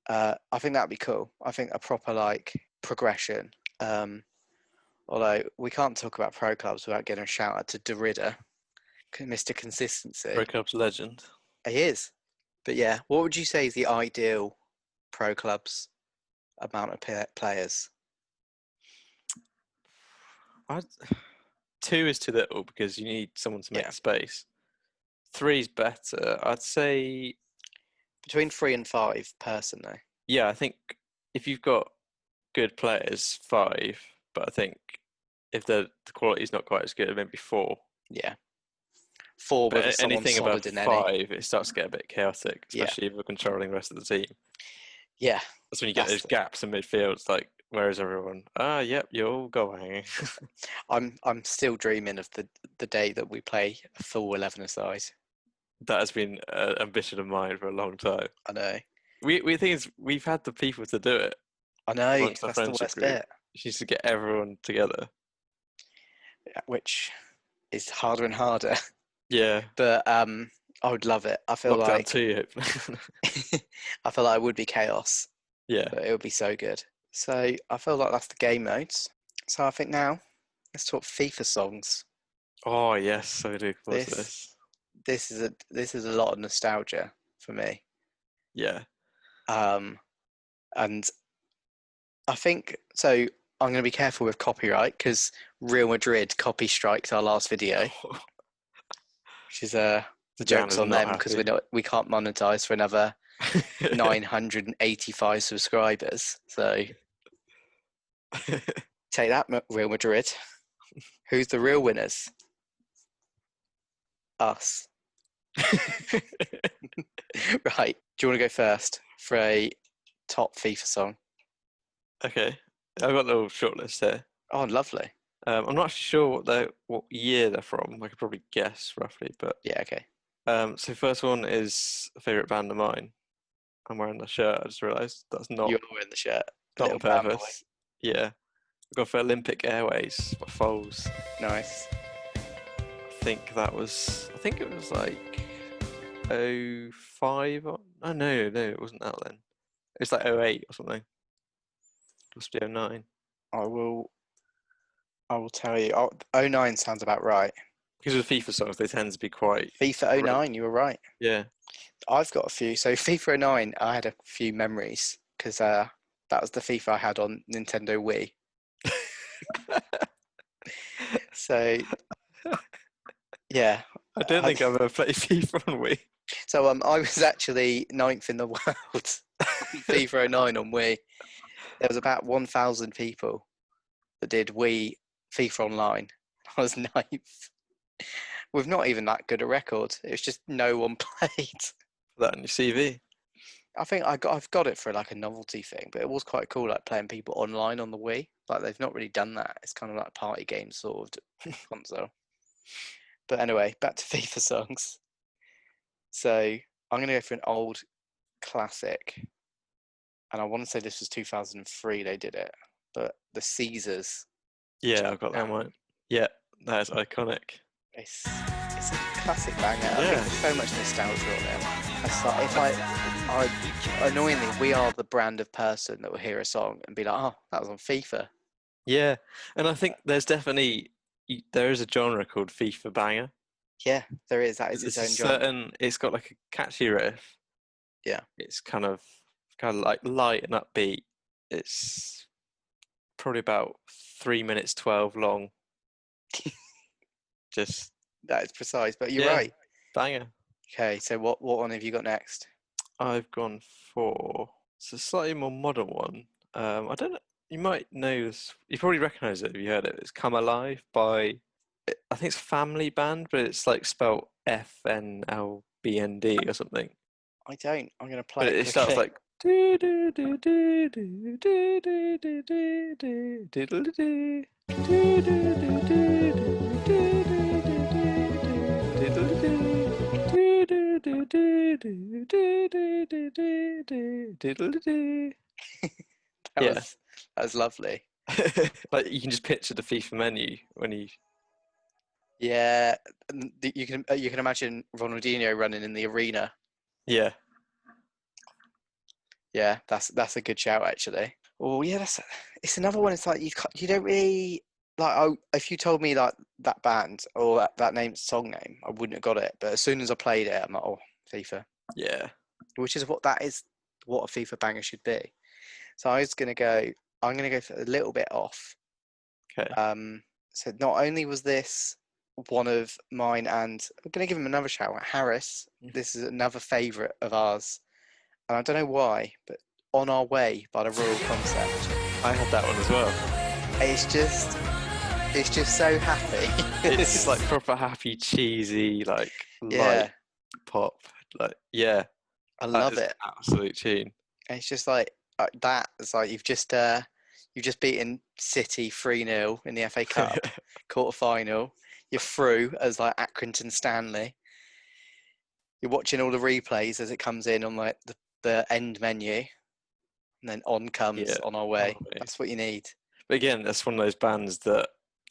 I think that'd be cool. I think a proper like progression. Although we can't talk about pro clubs without getting a shout out to Derrida, Mr. Consistency. Pro clubs legend. He is. But yeah, what would you say is the ideal pro clubs amount of players? 2 is too little because you need someone to make space. 3 is better. I'd say between 3 and 5 personally. Yeah, I think if you've got good players, 5. But I think if the quality's not quite as good, maybe 4. Yeah. 4 with But someone anything above solid in any. 5, it starts to get a bit chaotic, Yeah. especially if you're controlling the rest of the team. Yeah. That's when you get those gaps in midfield. It's like, where is everyone? Yep, you're all going. I'm still dreaming of the day that we play a full 11-a-side. That has been an ambition of mine for a long time. I know. We think we've had the people to do it. I know. Amongst our That's the friendship worst group. bit. She needs to get everyone together. Which is harder and harder. Yeah. But I would love it. I feel Lockdown like 2, hopefully. I feel like it would be chaos. Yeah. But it would be so good. So I feel like that's the game modes. So I think now let's talk FIFA songs. Oh yes, so do. What's this? This is a lot of nostalgia for me. Yeah. And I think so. I'm going to be careful with copyright because Real Madrid copy striked our last video, which is the joke's on them because we can't monetize for another 985 subscribers. So take that, Real Madrid. Who's the real winners? Us. Right. Do you want to go first for a top FIFA song? Okay. I've got a little shortlist here. Oh, lovely. I'm not sure what year they're from. I could probably guess roughly, but yeah, okay. So first one is a favourite band of mine. I'm wearing the shirt. I just realised that's not. You're wearing the shirt. Not on purpose. Yeah. I've gone for Olympic Airways by Foles. Nice. I think it was like 05. Oh no, it wasn't out then. It was like 08 or something. It must be 09. I will tell you. 09 sounds about right. Because with FIFA songs, they tend to be quite. FIFA 09, you were right. Yeah. I've got a few. So FIFA 09, I had a few memories because that was the FIFA I had on Nintendo Wii. So, yeah. I don't think I've ever played FIFA on Wii. So I was actually 9th in the world FIFA 09 on Wii. There was about 1,000 people that did Wii FIFA Online. I was 9th. With not even that good a record. It was just no one played. That on your CV. I think I've got it for like a novelty thing, but it was quite cool, like playing people online on the Wii. Like they've not really done that. It's kind of like a party game sort of console. But anyway, back to FIFA songs. So I'm going to go for an old classic. And I want to say this was 2003 they did it. But the Caesars. Yeah, I've got that one. Yeah, that is iconic. It's a classic banger. Yeah. I think there's so much nostalgia on it. Annoyingly, we are the brand of person that will hear a song and be like, oh, that was on FIFA. Yeah, and I think there is a genre called FIFA banger. Yeah, there is. That is its own genre. It's got like a catchy riff. Yeah. It's kind of like light and upbeat. It's probably about 3 minutes 12 long. Just that is precise, but you're right. Banger. Okay, so what one have you got next? I've gone for a slightly more modern one. I don't know. You might know this. You probably recognise it if you heard it. It's "Come Alive" by, I think it's Family Band, but it's like spelled FNLBND or something. I don't. I'm going to play it. It starts like. That was lovely. Like you can just picture the FIFA menu when you. Yeah, you can imagine Ronaldinho running in the arena. Yeah. Yeah, that's a good shout actually. Oh yeah, it's another one. It's like you don't really like. If you told me like that band or that song name, I wouldn't have got it. But as soon as I played it, I'm like, oh, FIFA. Yeah. Which is what a FIFA banger should be. So I'm gonna go for a little bit off. Okay. So not only was this one of mine, and I'm gonna give him another shout out, Harris. This is another favourite of ours. And I don't know why, but On Our Way by the Royal Concept. I had that one as well. It's just, It's just so happy. It's just like proper happy, cheesy, like Yeah, light pop. Like, yeah, I that love is it. an absolute tune. It's just like that. It's like you've just beaten City 3-0 in the FA Cup quarter final. You're through as like Accrington Stanley. You're watching all the replays as it comes in on like the end menu, and then on comes Yeah. On Our Oh, Way. mate. That's what you need. But again, that's one of those bands that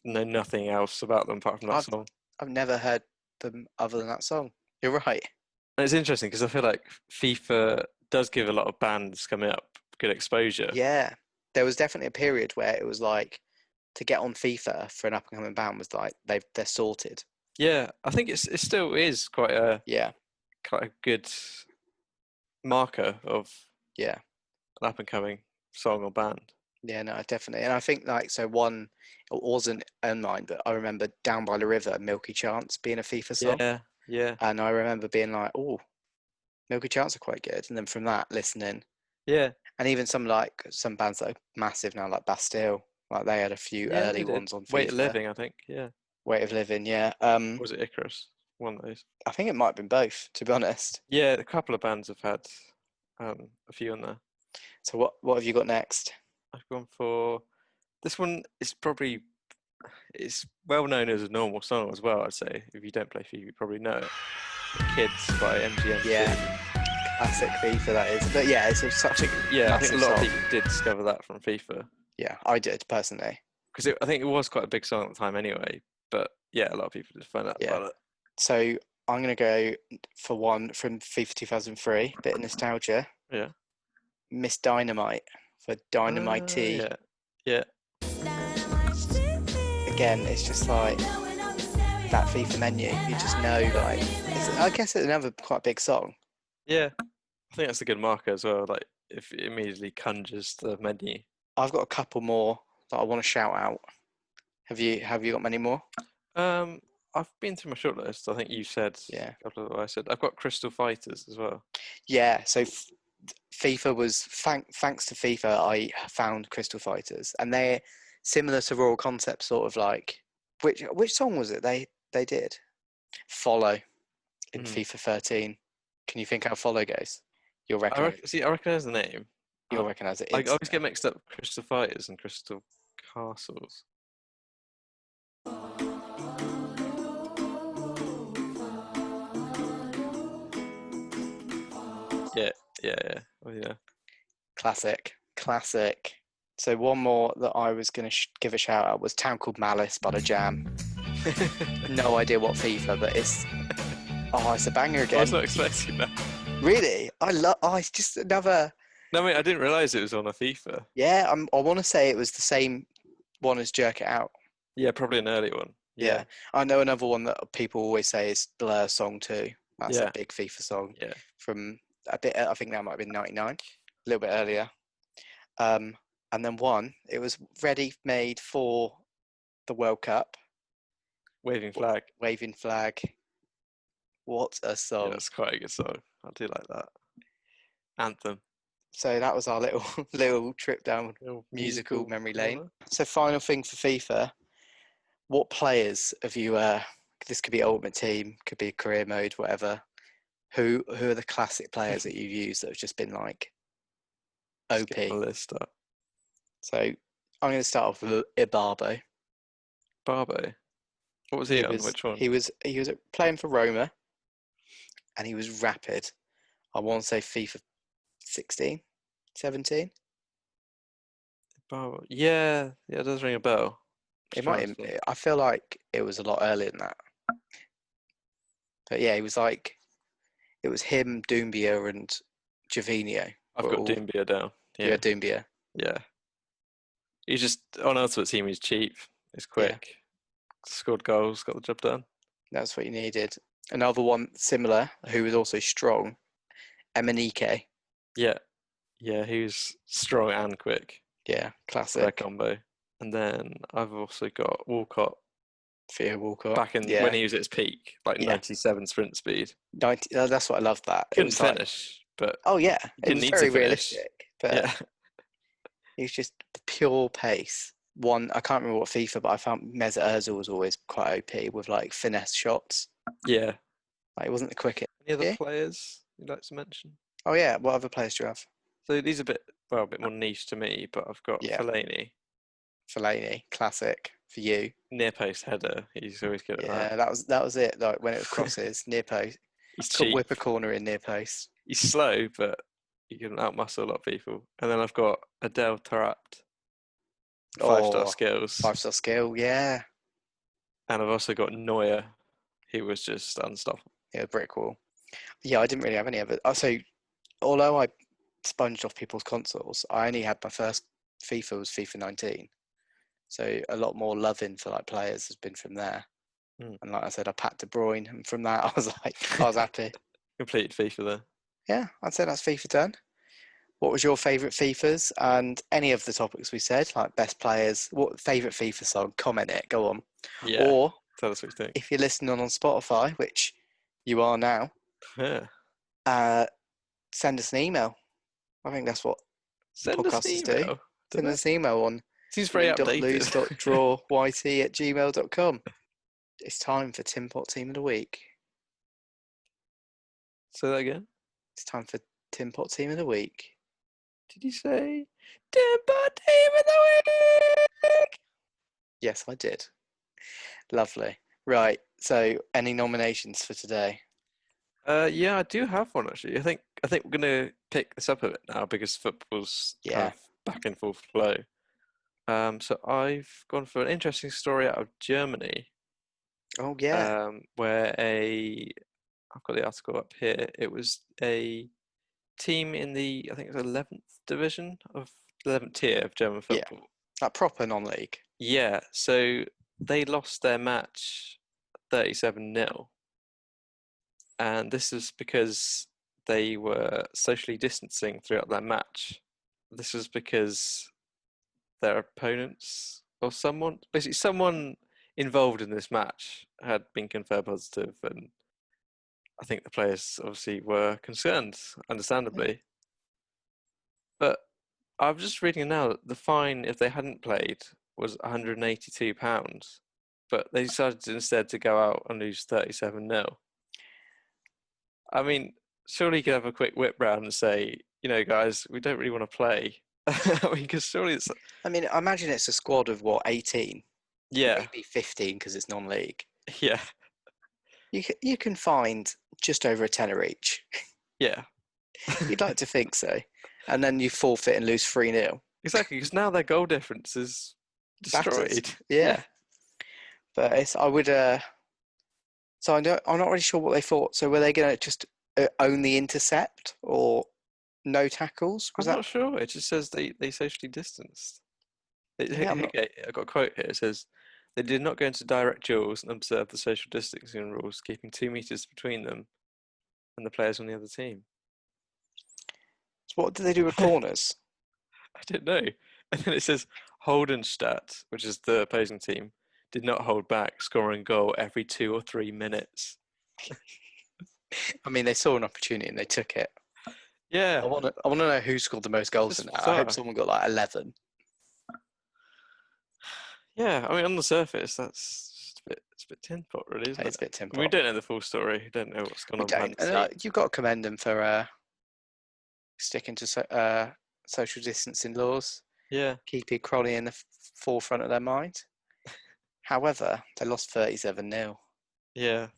know nothing else about them apart from that I've song. I've never heard them other than that song. You're right. And it's interesting because I feel like FIFA does give a lot of bands coming up good exposure. Yeah, there was definitely a period where it was like to get on FIFA for an up and coming band was like they're sorted. Yeah, I think it still is Yeah, quite a good marker of yeah, an up and coming song or band. yeah. No, definitely. And I think like so one it wasn't in mine, but I remember Down by the River, Milky Chance being a FIFA song, Yeah, yeah, and I remember being like, oh, Milky Chance are quite good. And then from that, listening, yeah, and even some bands that are massive now, like Bastille, like they had a few yeah. They early did. ones on Weight of FIFA. Living, I think. Yeah. Weight of Living, yeah. Or was it Icarus? One of those. I think it might have been both, to be honest. Yeah, a couple of bands have had a few on there. So what have you got next? I've gone for this one. Is probably it's well known as a normal song as well. I'd say if you don't play FIFA, you probably know it. Kids by MGMT. Yeah, classic FIFA that is. But yeah, it's such a Yeah, I think massive a lot song. of people did discover that from FIFA Yeah, I did personally. because I think it was quite a big song at the time anyway. But yeah, a lot of people did find out Yeah. about it. So I'm gonna go for one from FIFA 2003, bit of nostalgia. Yeah. Miss Dynamite for Dynamite T. Yeah. Yeah. Again, it's just like that FIFA menu. You just know, like, I guess it's another quite big song. Yeah. I think that's a good marker as well. Like if it immediately conjures the menu. I've got a couple more that I want to shout out. Have you got many more? Um, I've been through my shortlist. I think you said Yeah. a couple of what I said. I've got Crystal Fighters as well. Yeah. So FIFA was thanks to FIFA, I found Crystal Fighters, and they're similar to Royal Concept, sort of like which song was it they did? Follow in Mhm. FIFA 13. Can you think how Follow goes? You'll I recognize. recognize the name. You'll recognize it I instantly. always get mixed up Crystal Fighters and Crystal Castles. Yeah, yeah. Oh, yeah. Classic. So one more that I was going to give a shout out was Town Called Malice by The Jam. No idea what FIFA, but it's a banger again. I was not expecting that. Really, it's just another. No, I mean, I didn't realize it was on a FIFA. Yeah, I want to say it was the same one as Jerk It Out. Yeah, probably an early one. Yeah. I know another one that people always say is Blur Song 2. That's Yeah. a big FIFA song. Yeah. From a bit, I think that might have been 99, a little bit earlier. And then it was ready-made for the World Cup. Waving Flag. Waving Flag. What a song. Yeah, that's quite a good song. I do like that. Anthem. So that was our little trip down musical memory lane. So final thing for FIFA, what players have you, this could be Ultimate Team, could be career mode, whatever. Who are the classic players that you've used that have just been like OP? Get my list up. So I'm going to start off with Ibarbo. Barbo. What was he on? Which one? He was playing for Roma, and he was rapid. I want to say FIFA 16, 17. Barbo. Yeah, it does ring a bell. I feel like it was a lot earlier than that. But yeah, it was him, Doumbia, and Javinho. I've got Doumbia down. Yeah. You had Doumbia. Yeah. He's just on Ultimate Team. He's cheap. He's quick. Scored goals. Got the job done. That's what you needed. Another one similar, who was also strong, Emenike. Yeah. Yeah, he was strong and quick. Yeah, classic. Their combo. And then I've also got Walcott. Theo Walcott. Back in when he was at his peak, like 97 sprint speed. 90. That's what I loved that. Couldn't finish, but oh yeah, it was very realistic. But it was just pure pace. one. I can't remember what FIFA, but I found Mesut Ozil was always quite OP with like finesse shots. Yeah. Like, it wasn't the quickest. Any other Yeah. players you'd like to mention? Oh yeah. What other players do you have? So these are a bit more niche to me, but I've got Yeah. Fellaini, Fellaini, classic for you. near post header. He's always good at that. Yeah, that was it. Like when it was crosses, near post. He's Could cheap. whip a corner in near post. He's slow, but he can outmuscle a lot of people. And then I've got Adel Taarabt, 5-star Oh, skills. 5-star skill, yeah. And I've also got Neuer, who was just unstoppable. Yeah, brick wall. Yeah, I didn't really have any of it. So, although I sponged off people's consoles, I only had my first FIFA was FIFA 19. So a lot more loving for like players has been from there. Mm. And like I said, I packed De Bruyne, and from that I was happy. Completed FIFA there. Yeah, I'd say that's FIFA done. What was your favourite FIFAs? And any of the topics we said, like best players, what favourite FIFA song? Comment it, go on. Yeah. Or Tell us what you think. if you're listening on Spotify, which you are now, Yeah. Send us an email. I think that's what Send us an podcasters email. do. Send us an email on Seems very outdated. win.lose.drawyt@gmail.com. It's time for Tin Pot Team of the Week. Say that again. It's time for Tin Pot Team of the Week. Did you say Tin Pot Team of the Week? Yes, I did. Lovely. Right. So, any nominations for today? Yeah, I do have one actually. I think we're gonna pick this up a bit now because football's kind of back in full flow. So I've gone for an interesting story out of Germany. Oh yeah. Where I've got the article up here. It was a team in the I think it was 11th tier of German football. Yeah. Like proper non-league. Yeah. So they lost their match 37-0. And this is because they were socially distancing throughout that match. This was because their opponents or someone involved in this match had been confirmed positive, and I think the players obviously were concerned, understandably. But I'm just reading now that the fine, if they hadn't played, was £182, but they decided instead to go out and lose 37-0. I mean, surely you could have a quick whip round and say, guys, we don't really want to play. I mean, because surely it's. I mean, I imagine it's a squad of 18? Yeah. Maybe 15 because it's non-league. Yeah. You can find just over a tenner each. Yeah. You'd like to think so. And then you forfeit and lose 3-0. Exactly, because now their goal difference is destroyed. Yeah. But I would. So I'm not really sure what they thought. So were they going to just only intercept or no tackles? I'm not sure. It just says they socially distanced. Okay, I got a quote here. It says, they did not go into direct duels and observe the social distancing rules, keeping 2 meters between them and the players on the other team. So what do they do with corners? I don't know. And then it says, Holdenstadt, which is the opposing team, did not hold back, scoring a goal every 2 or 3 minutes. I mean, they saw an opportunity and they took it. Yeah. I want to know who scored the most goals in that. I hope someone got like 11. Yeah, I mean, on the surface, it's a bit tin pot, really, isn't it? It's a bit tin pot. We don't know the full story. We don't know what's going on. And you've got to commend them for sticking to social distancing laws. Yeah. Keeping Crawley in the forefront of their mind. However, they lost 37-0. Yeah.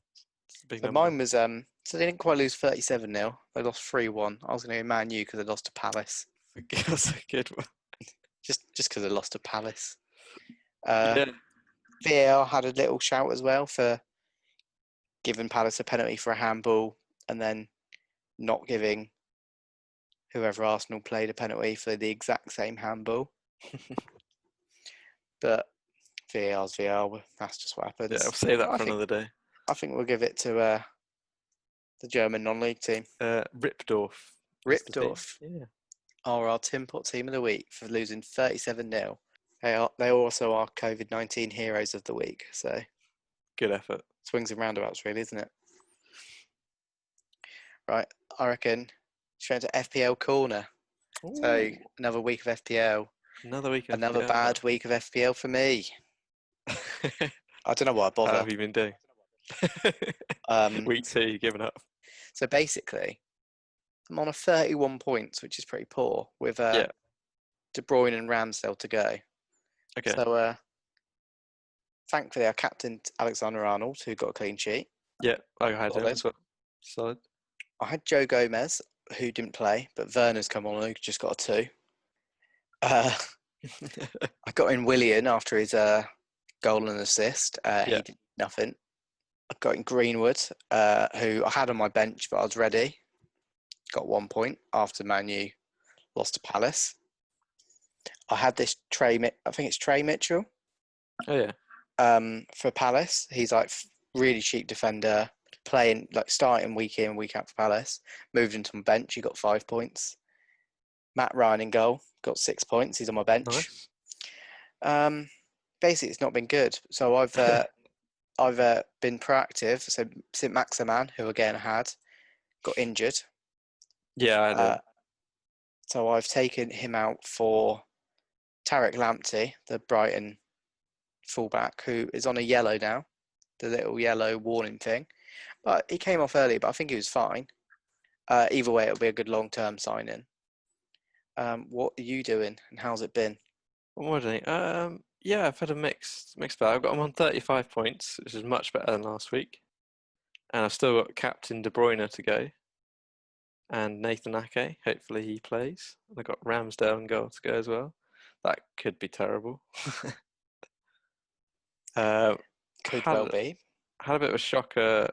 So mine was so they didn't quite lose 37-0. They lost 3-1. I was going to go Man U because they lost to Palace. That's a good one. Just because they lost to Palace. Yeah. VAR had a little shout as well for giving Palace a penalty for a handball and then not giving whoever Arsenal played a penalty for the exact same handball. But VAR's VAR. That's just what happens. Yeah, I'll save that for another day. I think we'll give it to the German non-league team. Ripdorf. Yeah. Are our Tin Pot Team of the Week for losing 37-0. They also are COVID-19 heroes of the week. So good effort. Swings and roundabouts, really, isn't it? Right, I reckon straight to FPL Corner. Ooh. So another week of FPL. Another week of Another FPL. bad week of FPL for me. I don't know why I How bother. have you been doing? Week 2, you've given up. So basically, I'm on a 31 points, which is pretty poor, with Yeah. De Bruyne and Ramsdale to go. Okay. So thankfully, I captained Alexander-Arnold, who got a clean sheet. Yeah, I had him as well. Solid. I had Joe Gomez, who didn't play, but Werner's come on, who just got a 2. I got in Willian after his goal and assist. He did nothing. I got in Greenwood, who I had on my bench, but I was ready. Got 1 point after Man U lost to Palace. I had this I think it's Trey Mitchell. Oh yeah. For Palace, he's like really cheap defender, playing like starting week in week out for Palace. Moved into my bench, he got 5 points. Matt Ryan in goal, got 6 points. He's on my bench. Nice. Basically, it's not been good. So I've been proactive. So St Maximan, who again had got injured. Yeah, I had him. So I've taken him out for Tarek Lamptey, the Brighton fullback, who is on a yellow now, the little yellow warning thing. But he came off early, but I think he was fine. Either way, it'll be a good long-term signing. What are you doing, and how's it been? What am I doing? Yeah, I've had a mixed bag. I've got him on 35 points, which is much better than last week. And I've still got Captain De Bruyne to go. And Nathan Ake, hopefully he plays. And I've got Ramsdale and goal to go as well. That could be terrible. Could well be. Had a bit of a shocker.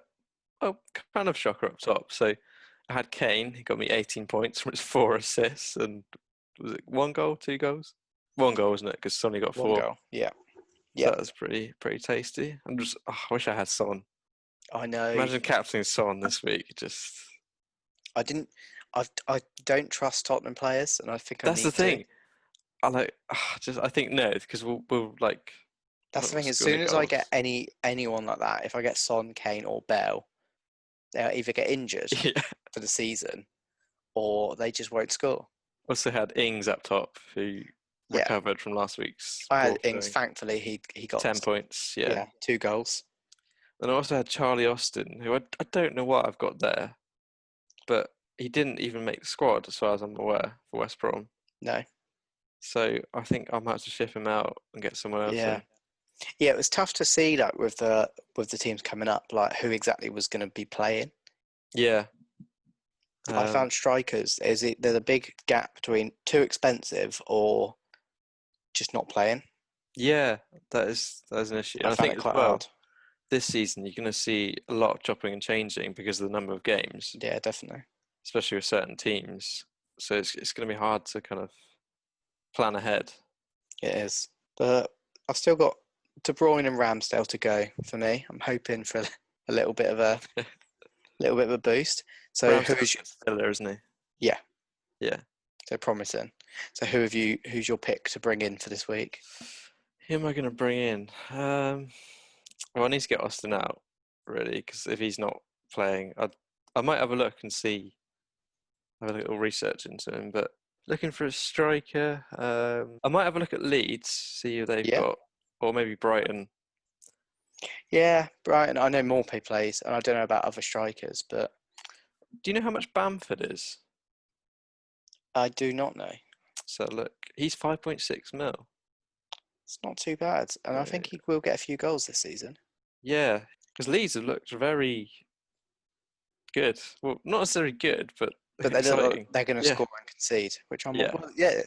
Oh, kind of shocker up top. So I had Kane. He got me 18 points from his 4 assists. And was it 1 goal, 2 goals? 1 goal, wasn't it? Because Sonny got 4. 1 goal, yeah. So that was pretty tasty. I wish I had Son. I know. Imagine captaining Son this week. Just I don't trust Tottenham players, and I think I that's need the thing. to. I think no, because we'll like. That's the thing. As soon as I get anyone like that, if I get Son, Kane, or Bell, they'll either get injured for the season, or they just won't score. Also had Ings up top, who recovered from last week's. I had Ings. Thankfully, he got 10 points. Yeah. 2 goals. And I also had Charlie Austin, who I don't know what I've got there, but he didn't even make the squad as far as I'm aware for West Brom. No. So I think I might have to ship him out and get someone else in. Yeah, it was tough to see like with the teams coming up, like who exactly was going to be playing. Yeah. I found strikers. There's a big gap between too expensive or just not playing. Yeah, that is an issue. I found think it quite hard. This season you're going to see a lot of chopping and changing because of the number of games. Yeah, definitely. Especially with certain teams. So it's going to be hard to kind of plan ahead. It is. But I've still got De Bruyne and Ramsdale to go for me. I'm hoping for a little bit of a boost. So who's Villa, isn't he? Yeah. Yeah. So promising. So who's your pick to bring in for this week? Who am I going to bring in? Well, I need to get Austin out, really, because if he's not playing, I might have a look and see, have a little research into him. But looking for a striker, I might have a look at Leeds, see who they've got, or maybe Brighton. Yeah, Brighton. I know Morpay plays, and I don't know about other strikers, but do you know how much Bamford is? I do not know. So look, he's 5.6 mil. It's not too bad, and I think he will get a few goals this season. Yeah, because Leeds have looked very good. Well, not necessarily good, but they look like they're going to score and concede, which I'm.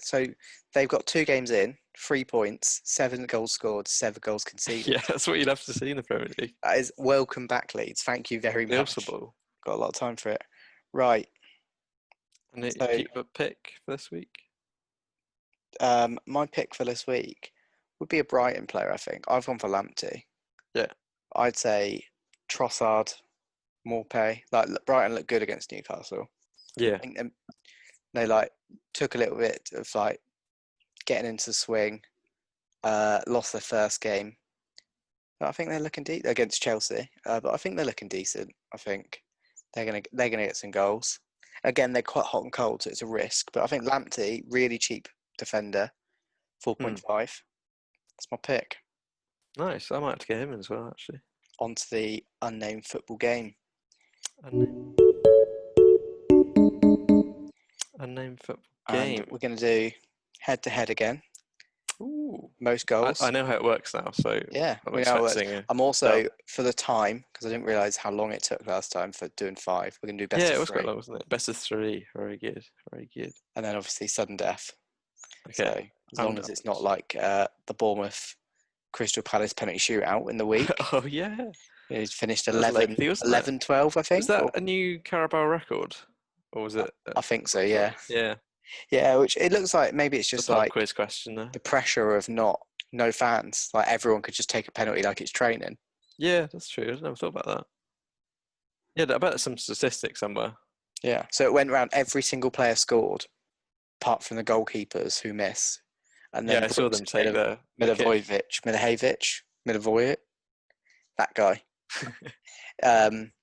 So they've got 2 games in, 3 points, 7 goals scored, 7 goals conceded. Yeah, that's what you'd have to see in the Premier League. That is welcome back, Leeds. Thank you very much. Got a lot of time for it. Right. And so, keep a pick for this week? My pick for this week would be a Brighton player, I think. I've gone for Lamptey. Yeah. I'd say Trossard, Morpay. Like Brighton looked good against Newcastle. Yeah. I think they took a little bit of getting into the swing. Lost their first game. But I think they're looking deep against Chelsea. But I think they're looking decent. I think they're gonna get some goals. Again, they're quite hot and cold, so it's a risk. But I think Lamptey, really cheap defender. 4.5. That's my pick. Nice. I might have to get him as well, actually. On to the unnamed football game. Unnamed football game. And we're going to do head-to-head again. Ooh. Most goals. I know how it works now, so yeah, I'm expecting I'm also, for the time, because I didn't realise how long it took last time for doing 5, we're going to do best of 3. Yeah, it was quite long, wasn't it? Best of 3. Very good. Very good. And then obviously sudden death. Okay. So as long as it's not like the Bournemouth Crystal Palace penalty shootout in the week. Oh, yeah. He's finished 11-12, I think. Was that a new Carabao record? Or was it? I think so, yeah. Yeah. Yeah, which it looks like maybe it's just like quiz question there. The pressure of no fans. Like everyone could just take a penalty like it's training. Yeah, that's true. I never thought about that. Yeah, I bet there's some statistics somewhere. Yeah, so it went around every single player scored, apart from the goalkeepers who miss. And then I saw them take Milivojevic, that guy.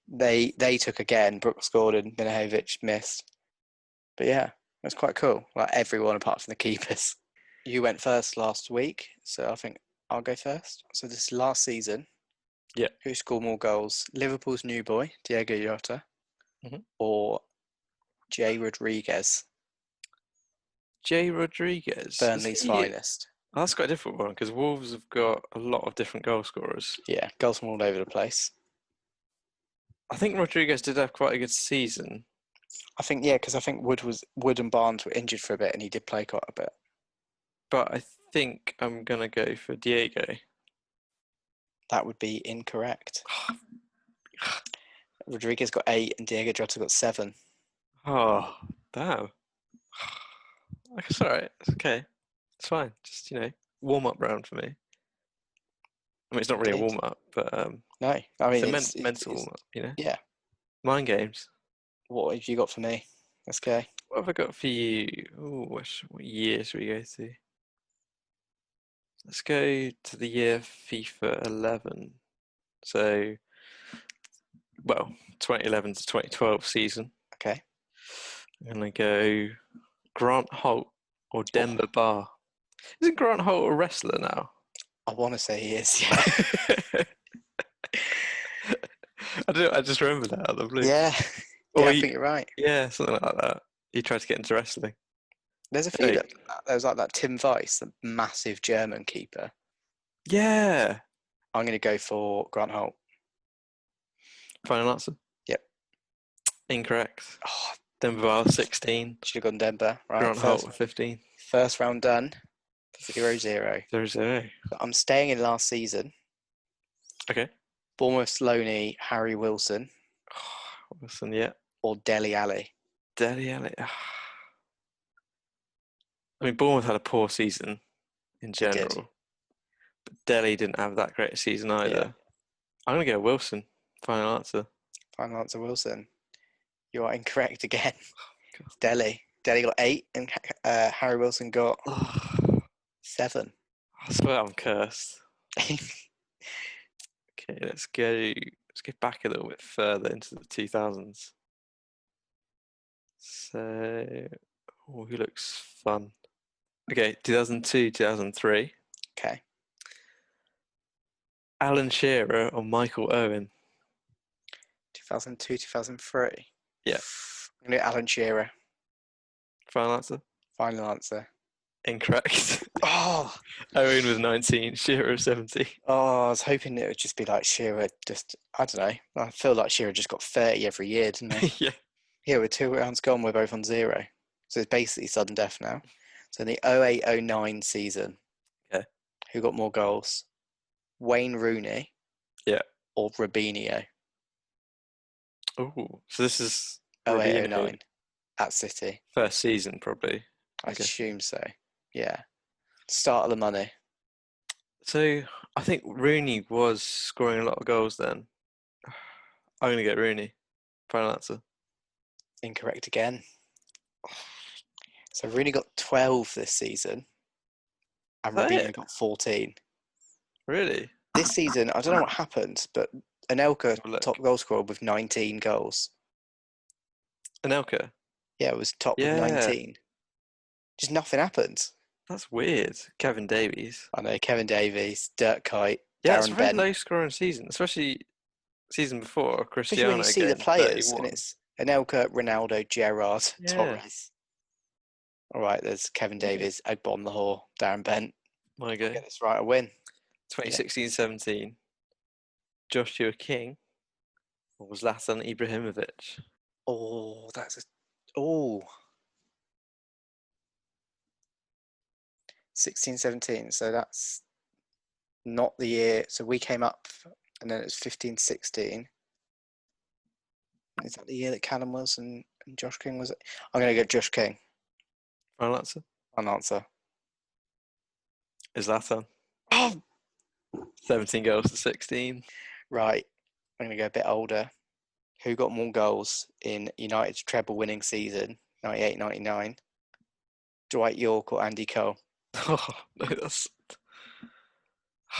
They took again. Brooks scored and Milivojevic missed. But yeah, it's quite cool. Like everyone apart from the keepers. You went first last week, so I think I'll go first. So this last season, yeah, who scored more goals? Liverpool's new boy, Diego Jota, or Jay Rodriguez? Jay Rodriguez, Burnley's finest. Oh, that's quite a difficult one because Wolves have got a lot of different goal scorers. Yeah, goals from all over the place. I think Rodriguez did have quite a good season. I think because I think Wood and Barnes were injured for a bit, and he did play quite a bit. But I think I'm gonna go for Diego. That would be incorrect. Rodriguez got 8 and Diego Jota got 7. Oh, damn. It's all right. It's okay. It's fine. Just, warm up round for me. I mean, it's not really a warm up, but no, I mean it's a mental warm up. Yeah. Mind games. What have you got for me? Let's go. What have I got for you? Oh, what year should we go to? Let's go to the year FIFA 11. So, 2011 to 2012 season. Okay. I'm going to go Grant Holt or Demba Ba. Isn't Grant Holt a wrestler now? I want to say he is, yeah. I just remember that out of the blue. Yeah. I think you're right. Yeah, something like that. He tried to get into wrestling. There's a few there was like that Tim Weiss, the massive German keeper. Yeah. I'm going to go for Grant Holt. Final answer? Yep. Incorrect. Oh, Denver 16. Should have gone Denver. Right. Grant Holt 15. First round done. 0-0. 0-0. I'm staying in last season. Okay. Bournemouth's Loney, Harry Wilson. Wilson, yeah. Or Dele Alli. Dele Alli. I mean, Bournemouth had a poor season in general. But Dele didn't have that great a season either. Yeah. I'm going to go Wilson. Final answer. Final answer, Wilson. You are incorrect again. Dele. Dele got 8 and Harry Wilson got 7. I swear I'm cursed. Okay, let's go back a little bit further into the 2000s. So, who looks fun? Okay, 2002, 2003. Okay. Alan Shearer or Michael Owen? 2002, 2003. Yeah. I'm going to Alan Shearer. Final answer? Final answer. Incorrect. Oh! Owen was 19, Shearer 70. Oh, I was hoping it would just be like Shearer I don't know. I feel like Shearer just got 30 every year, didn't he? Yeah. Yeah, we're 2 rounds gone, we're both on 0. So it's basically sudden death now. So in the 08-09 season, who got more goals? Wayne Rooney? Yeah. Or Robinho? Oh, so this is 08-09 at City. First season, probably. I assume so. Yeah. Start of the money. So I think Rooney was scoring a lot of goals then. I'm going to get Rooney. Final answer. Incorrect again. So Rooney got 12 this season. And Robinho got 14. Really? This season, I don't know what happened, but Anelka top goal scorer with 19 goals. Anelka? Yeah, it was top with 19. Just nothing happened. That's weird. Kevin Davies. I know, Kevin Davies, Dirk Kuyt, Yeah, it's a Darren very Bent. low scoring season, especially season before. Especially when Cristiano you see the getting players, and 31. it's Anelka, Ronaldo, Gerrard, Yeah, Torres. All right, there's Kevin weird. Davies, Agbon Lahore, Darren Bent. My I'll go. get this right, I win. 2016-17. Joshua King or Zlatan Ibrahimovic? Oh, oh. 16, 17. So that's not the year. So we came up, and then it was 15, 16. Is that the year that Callum was and Josh King was? I'm going to go Josh King. Final answer? An answer. Is Zlatan. Oh, 17 goals to 16. right. I'm going to go a bit older. Who got more goals in United's treble-winning season, 98-99? Dwight York or Andy Cole? Oh, no, that's.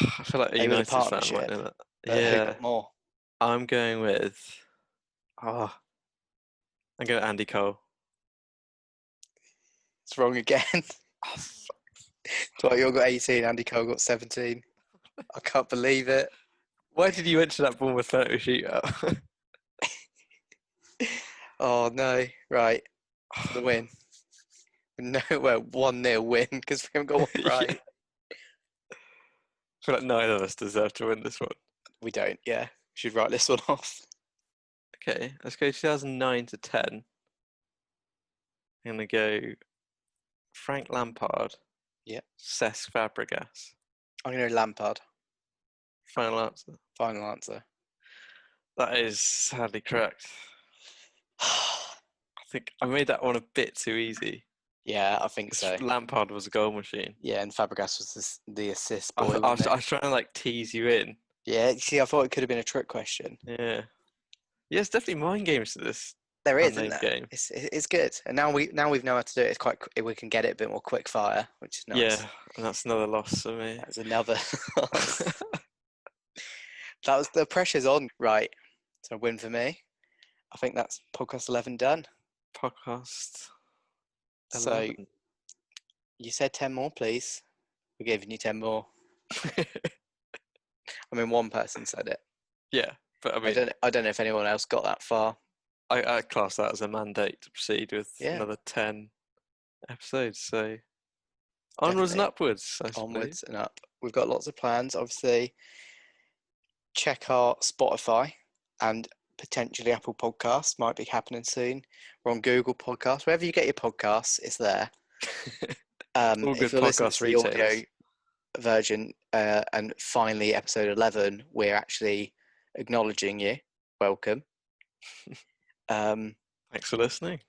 I feel like a They were the United fan might partnership, know that. but who Yeah, got more? I'm going with. Oh, I'm going Andy Cole. It's wrong again. Oh, Dwight York got 18, Andy Cole got 17. I can't believe it. why did you mention that Bournemouth penalty shootout? Oh no! Right for the win. No, well, 1-0 win because we haven't got one right. I feel like neither of us deserve to win this one. We don't. Yeah, we should write this one off. Okay, let's go 2009 to 10. I'm going to go Frank Lampard, Yeah, Cesc Fabregas. I'm gonna go Lampard. Final answer. Final answer. That is sadly correct. I think I made that one a bit too easy. Yeah, I think so. Lampard was a goal machine. Yeah, and Fabregas was the assist I, boy. I, was, Wasn't I it? was trying to like tease you in. Yeah, you see, I thought it could have been a trick question. Yeah. Yeah, it's definitely mind games to this There is, isn't unnamed there? game. It's good, and now we've known how to do it. It's quite. We can get it a bit more quick fire, which is Yeah, nice. and that's another loss for me. That's another. That was the pressure's on. Right, so a win for me. I think that's podcast 11 done. Podcast 11. So you said 10 more, please. We're giving you 10 more. I mean, one person said it. Yeah, but I mean, I don't know if anyone else got that far. I class that as a mandate to proceed with Yeah. another 10 episodes. So onwards and upwards, I suppose. Onwards and up. We've got lots of plans. Obviously, check our Spotify and potentially Apple Podcasts might be happening soon. We're on Google Podcasts. Wherever you get your podcasts, it's there. All good if you're listening podcast to the retailers. audio version and finally episode 11, we're actually acknowledging you. Welcome. Thanks for listening.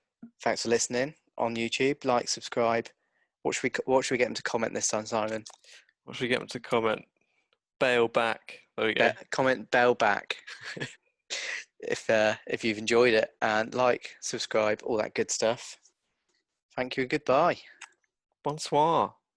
Thanks for listening on YouTube. Like, subscribe. What should we get them to comment this time, Simon? What should we get them to comment? Bail back. There we go. Comment bail back if you've enjoyed it, and like, subscribe, all that good stuff. Thank you and goodbye. Bonsoir.